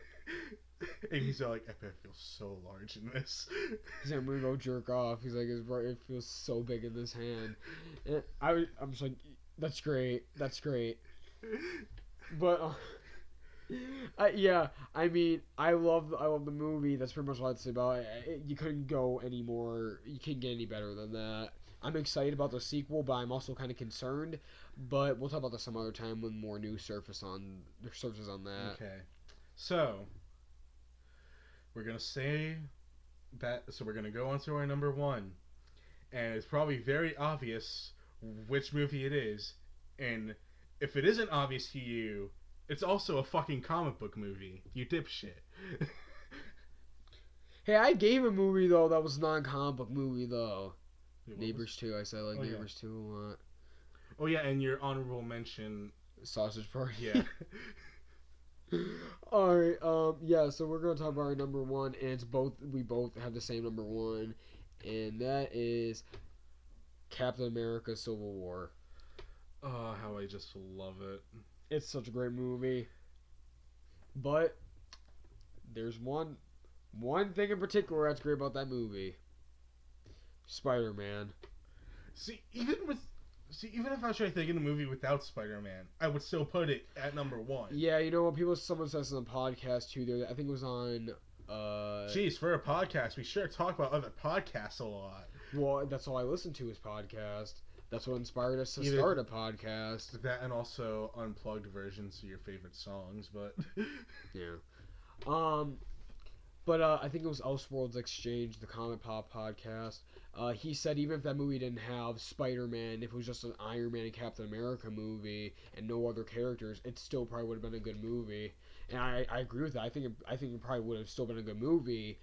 And he's like, "I feel so large in this."
He's like, "I'm gonna go jerk off." He's like, "It feels so big in this hand," and I'm just like, "That's great, that's great," but. Yeah, I mean, I love the movie. That's pretty much all I'd say about it. You couldn't go any more. You couldn't get any better than that. I'm excited about the sequel, but I'm also kind of concerned. But we'll talk about this some other time when more news surfaces on that.
Okay, so we're gonna say that. So we're gonna go on to our number one, and it's probably very obvious which movie it is. And if it isn't obvious to you, it's also a fucking comic book movie, you dipshit.
Hey, I gave a movie, though, that was a non-comic book movie, though.
Wait,
Neighbors 2, I said I like Neighbors 2 a lot.
Oh, yeah, and your honorable mention...
Sausage Party.
Yeah.
Alright, yeah, so we're going to talk about our number one, and it's we both have the same number one, and that is Captain America Civil War.
Oh, how I just love it.
It's such a great movie. But there's one thing in particular that's great about that movie. Spider-Man.
See, even if I was trying to think of a movie without Spider-Man, I would still put it at number one.
Yeah, you know what? Someone says on the podcast too. I think it was on.
Jeez, for a podcast, we sure talk about other podcasts a lot.
Well, that's all I listen to is podcast. That's what inspired us to
Either
start a podcast.
that and also unplugged versions of your favorite songs, but
Yeah. But I think it was Elseworlds Exchange, the Comic Pop podcast. He said even if that movie didn't have Spider-Man, if it was just an Iron Man and Captain America movie and no other characters, it still probably would have been a good movie. And I agree with that. I think it probably would have still been a good movie,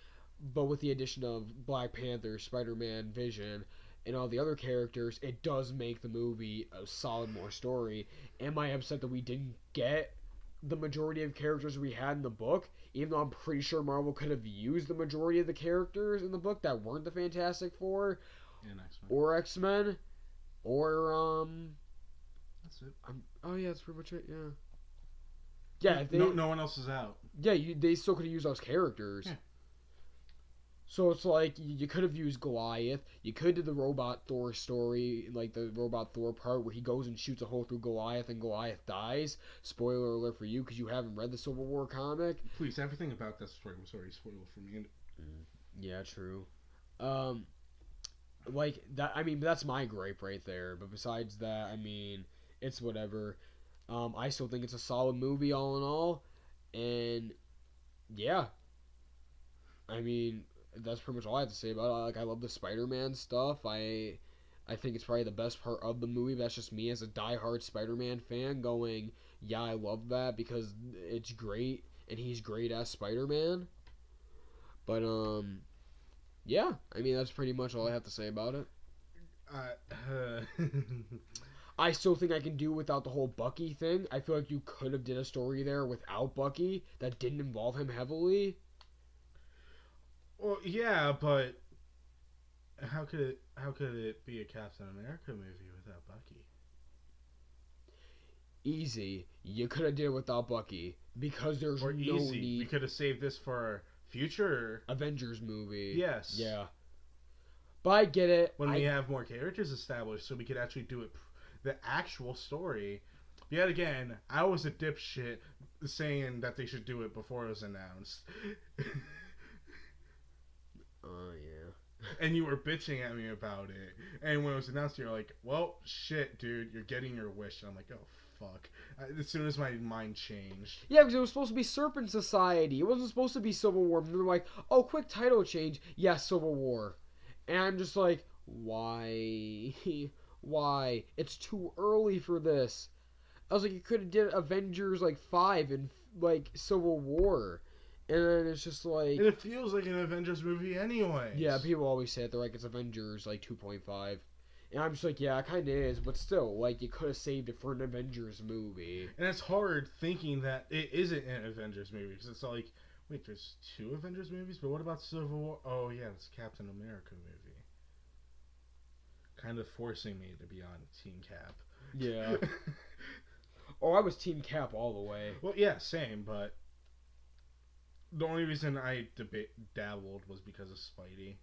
but with the addition of Black Panther, Spider-Man, Vision, and all the other characters, it does make the movie a solid more story. Am I upset that we didn't get the majority of characters we had in the book, even though I'm pretty sure Marvel could have used the majority of the characters in the book that weren't the Fantastic Four
and X-Men.
or X-Men or
That's it.
oh yeah, that's pretty much it. Yeah. Yeah,
No one else is out.
Yeah, they still could have used those characters.
Yeah.
So it's like you could have used Goliath. You could do the Robot Thor story, like the Robot Thor part where he goes and shoots a hole through Goliath and Goliath dies. Spoiler alert for you because you haven't read the Civil War comic.
Please, everything about that story was already spoiled for me.
Yeah, true. Like that. I mean, that's my gripe right there. But besides that, I mean, it's whatever. I still think it's a solid movie all in all, and yeah. I mean, that's pretty much all I have to say about it. Like, I love the Spider-Man stuff. I think it's probably the best part of the movie. That's just me as a diehard Spider-Man fan going, yeah, I love that because it's great and he's great as Spider-Man. But yeah, I mean that's pretty much all I have to say about it. I still think I can do without the whole Bucky thing. I feel like you could have did a story there without Bucky that didn't involve him heavily.
Well, yeah, but how could it be a Captain America movie without Bucky?
Easy. You could have did it without Bucky because there's
Or
no
easy.
need.
We could have saved this for future
Avengers movie.
Yes.
Yeah. But I get it.
When we have more characters established, so we could actually do it, the actual story. Yet again, I was a dipshit saying that they should do it before it was announced.
Oh, yeah.
And you were bitching at me about it. And when it was announced, you're like, well, shit, dude, you're getting your wish. And I'm like, oh, fuck. As soon as my mind changed.
Yeah, because it was supposed to be Serpent Society. It wasn't supposed to be Civil War. And they're like, oh, quick title change. Yeah, Civil War. And I'm just like, why? Why? It's too early for this. I was like, you could have did Avengers, 5 and, Civil War. And then it's just like...
And it feels like an Avengers movie anyway.
Yeah, people always say it. They're like, it's Avengers, 2.5. And I'm just like, yeah, it kind of is. But still, you could have saved it for an Avengers movie.
And it's hard thinking that it isn't an Avengers movie. Because it's like, wait, there's 2 Avengers movies? But what about Civil War? Oh, yeah, it's Captain America movie. Kind of forcing me to be on Team Cap.
Yeah. Oh, I was Team Cap all the way.
Well, yeah, same, but... The only reason I dabbled was because of Spidey.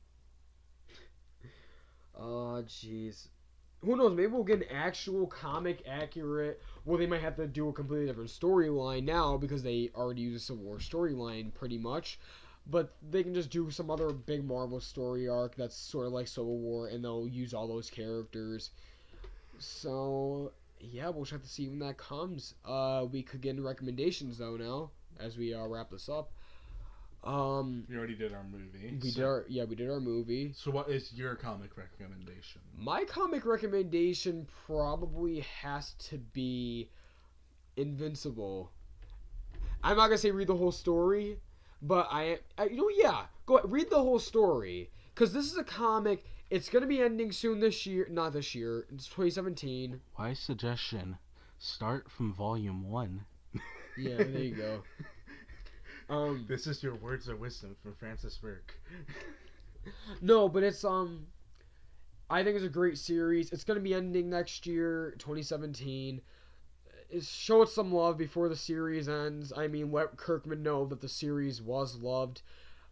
Oh, jeez. Who knows? Maybe we'll get an actual comic accurate... Well, they might have to do a completely different storyline now because they already use a Civil War storyline pretty much. But they can just do some other big Marvel story arc that's sort of like Civil War and they'll use all those characters. So, yeah, we'll just have to see when that comes. We could get into recommendations, though, now, as we wrap this up.
We already did our movie.
We did our movie.
So what is your comic recommendation?
My comic recommendation probably has to be Invincible. I'm not gonna say read the whole story, but go ahead, read the whole story because this is a comic. It's gonna be ending soon this year. Not this year. It's 2017.
Wise suggestion: start from volume 1.
Yeah, there you go.
This is your words of wisdom from Francis Burke.
No, but it's I think it's a great series. It's gonna be ending next year, 2017. Show it some love before the series ends. I mean, let Kirkman know that the series was loved.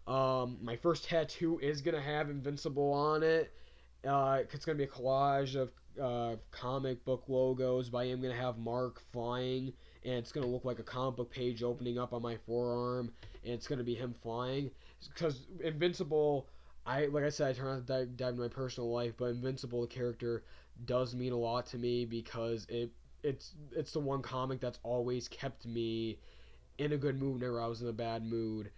My first tattoo is gonna have Invincible on it. It's gonna be a collage of comic book logos. But I am gonna have Mark flying. And it's going to look like a comic book page opening up on my forearm. And it's going to be him flying. Because Invincible, like I said, I try not to dive into my personal life, but Invincible, the character, does mean a lot to me because it's the one comic that's always kept me in a good mood whenever I was in a bad mood.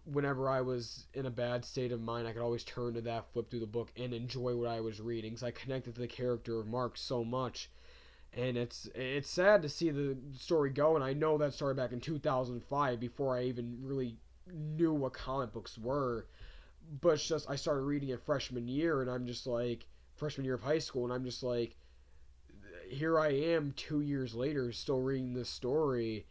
Whenever I was in a bad state of mind, I could always turn to that, flip through the book, and enjoy what I was reading. Because I connected to the character of Mark so much, and it's sad to see the story go. And I know that started back in 2005 before I even really knew what comic books were. But it's just I started reading it freshman year, and I'm just like freshman year of high school, and I'm just like, here I am 2 years later, still reading this story,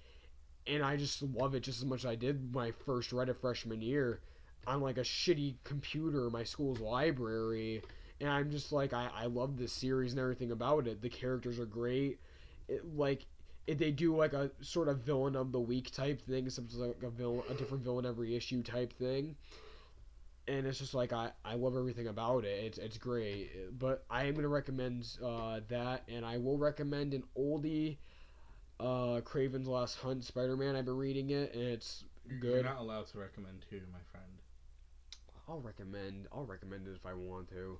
and I just love it just as much as I did when I first read it freshman year on like a shitty computer in my school's library. And I'm just like, I love this series and everything about it. The characters are great. They do like a sort of villain of the week type thing, sometimes like a different villain every issue type thing. And it's just like I love everything about it. It's great. But I am gonna recommend that, and I will recommend an oldie, Craven's Last Hunt Spider-Man. I've been reading it, and it's good.
You're not allowed to recommend two, my friend.
I'll recommend it if I want to.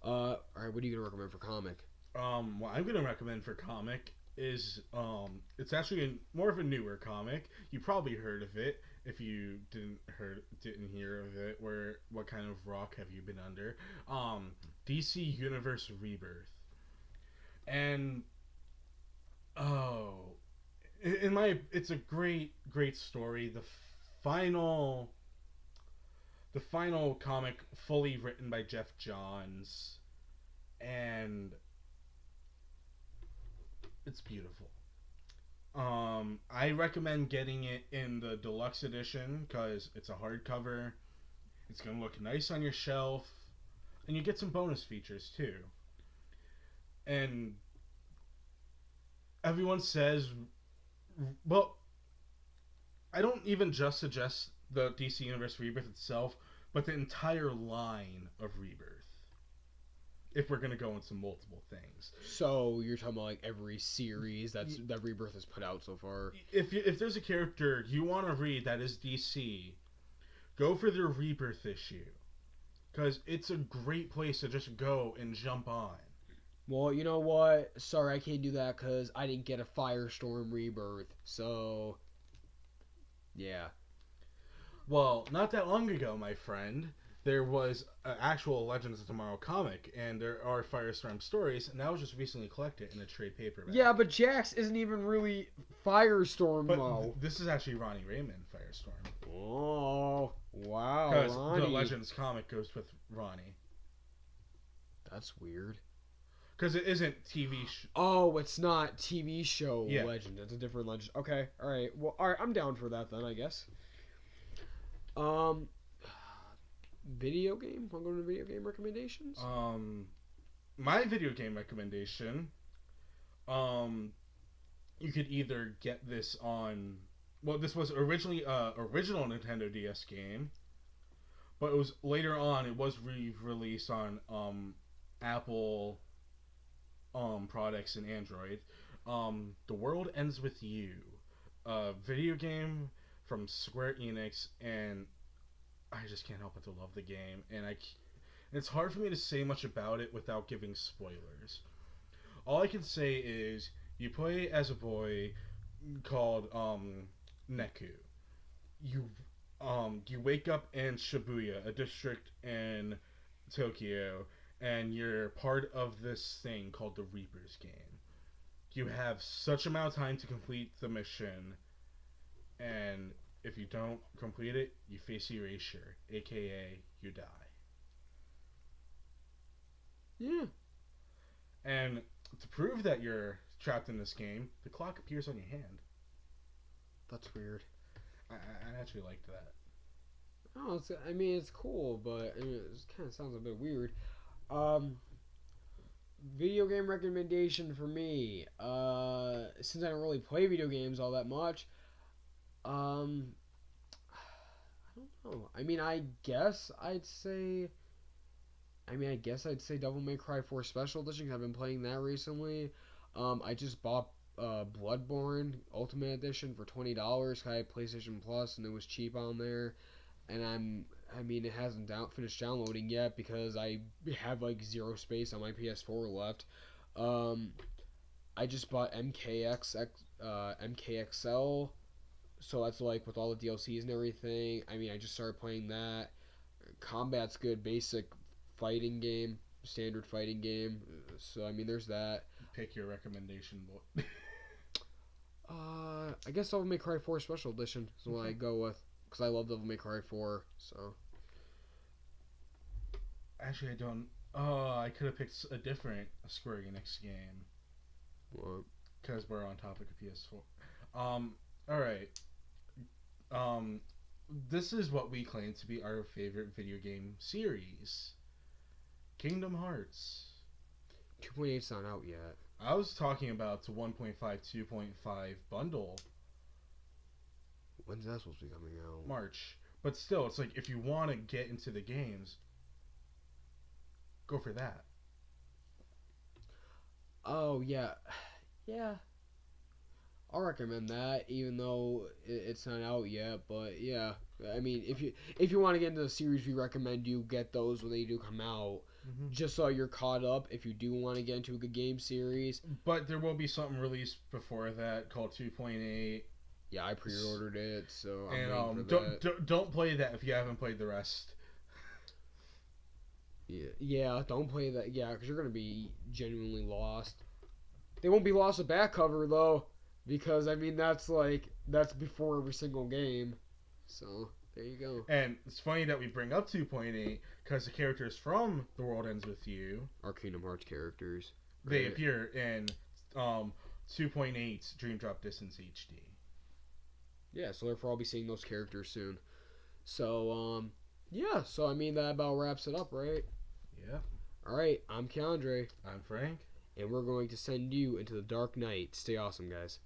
All right, what are you gonna recommend for comic?
What I'm gonna recommend for comic is it's actually more of a newer comic. You probably heard of it. If you didn't hear of it, what kind of rock have you been under? DC Universe Rebirth, and oh, it's a great story. Final the final comic fully written by Jeff Johns, and it's beautiful. I recommend getting it in the deluxe edition because it's a hardcover. It's gonna look nice on your shelf, and you get some bonus features too. And everyone says, well, I don't even just suggest the DC Universe Rebirth itself, but the entire line of Rebirth. If we're gonna go into multiple things,
So you're talking about like every series that Rebirth has put out so far.
if there's a character you want to read that is DC, go for their Rebirth issue, because it's a great place to just go and jump on.
Well, you know what? Sorry, I can't do that because I didn't get a Firestorm Rebirth. So, yeah.
Well, not that long ago, my friend, there was an actual Legends of Tomorrow comic, and there are Firestorm stories, and that was just recently collected in a trade paperback.
Yeah, but Jax isn't even really Firestorm,
But
though.
this is actually Ronnie Raymond Firestorm.
Oh, wow,
Because
Ronnie.
the Legends comic goes with Ronnie.
That's weird.
Because it isn't TV.
Oh, it's not TV show
Yeah.
Legend. It's a different Legend. Okay, all right. Well, all right. I'm down for that then, I guess. Video game. I'm going to video game recommendations.
My video game recommendation. You could either get this on. Well, this was originally original Nintendo DS game, but it was later on. It was re-released on Apple products and Android. The World Ends With You, a video game from Square Enix, and I just can't help but to love the game. And it's hard for me to say much about it without giving spoilers. All I can say is you play as a boy called Neku. You wake up in Shibuya, a district in Tokyo, and you're part of this thing called the Reaper's game. You have such amount of time to complete the mission, and if you don't complete it, you face erasure, aka you die.
Yeah.
And to prove that you're trapped in this game, the clock appears on your hand.
That's weird.
I actually liked that.
Oh, it's cool, but it kind of sounds a bit weird. Video game recommendation for me. Since I don't really play video games all that much, I don't know. I guess I'd say Devil May Cry 4 Special Edition 'cause I've been playing that recently. I just bought Bloodborne Ultimate Edition for $20. I had PlayStation Plus and it was cheap on there. and I mean, it hasn't finished downloading yet because I have like zero space on my PS4 left. Um, I just bought MKXL, so that's like with all the DLCs and everything. I mean, I just started playing that. Combat's good, basic fighting game, standard fighting game. So I mean, there's that.
Pick your recommendation, boy.
I guess Devil May Cry 4 Special Edition is what I go with because I love Devil May Cry 4. So
Actually, I don't. Oh, I could have picked a different Square Enix game.
what?
Because we're on topic of PS4. All right. This is what we claim to be our favorite video game series. Kingdom Hearts.
2.8's not out yet.
I was talking about the 1.5, 2.5 bundle.
When's that supposed to be coming out?
March. But still, it's like if you want to get into the games, go for that.
Oh yeah, yeah. I'll recommend that, even though it's not out yet. But yeah, I mean, if you want to get into the series, we recommend you get those when they do come out, just so you're caught up. If you do want to get into a good game series,
but there will be something released before that called 2.8.
Yeah, I pre-ordered it, so I'm
and
waiting for that.
don't play that if you haven't played the rest.
Yeah, don't play that. Yeah, because you're gonna be genuinely lost. They won't be lost with back cover though. Because, I mean, that's before every single game. So, there you go.
And it's funny that we bring up 2.8, because the characters from The World Ends With You
Our Kingdom Hearts characters.
Right? They appear in 2.8's Dream Drop Distance HD.
Yeah, so therefore I'll be seeing those characters soon. So, yeah, so I mean, that about wraps it up, right?
Yeah.
Alright, I'm Keondre.
I'm Frank.
And we're going to send you into the dark night. Stay awesome, guys.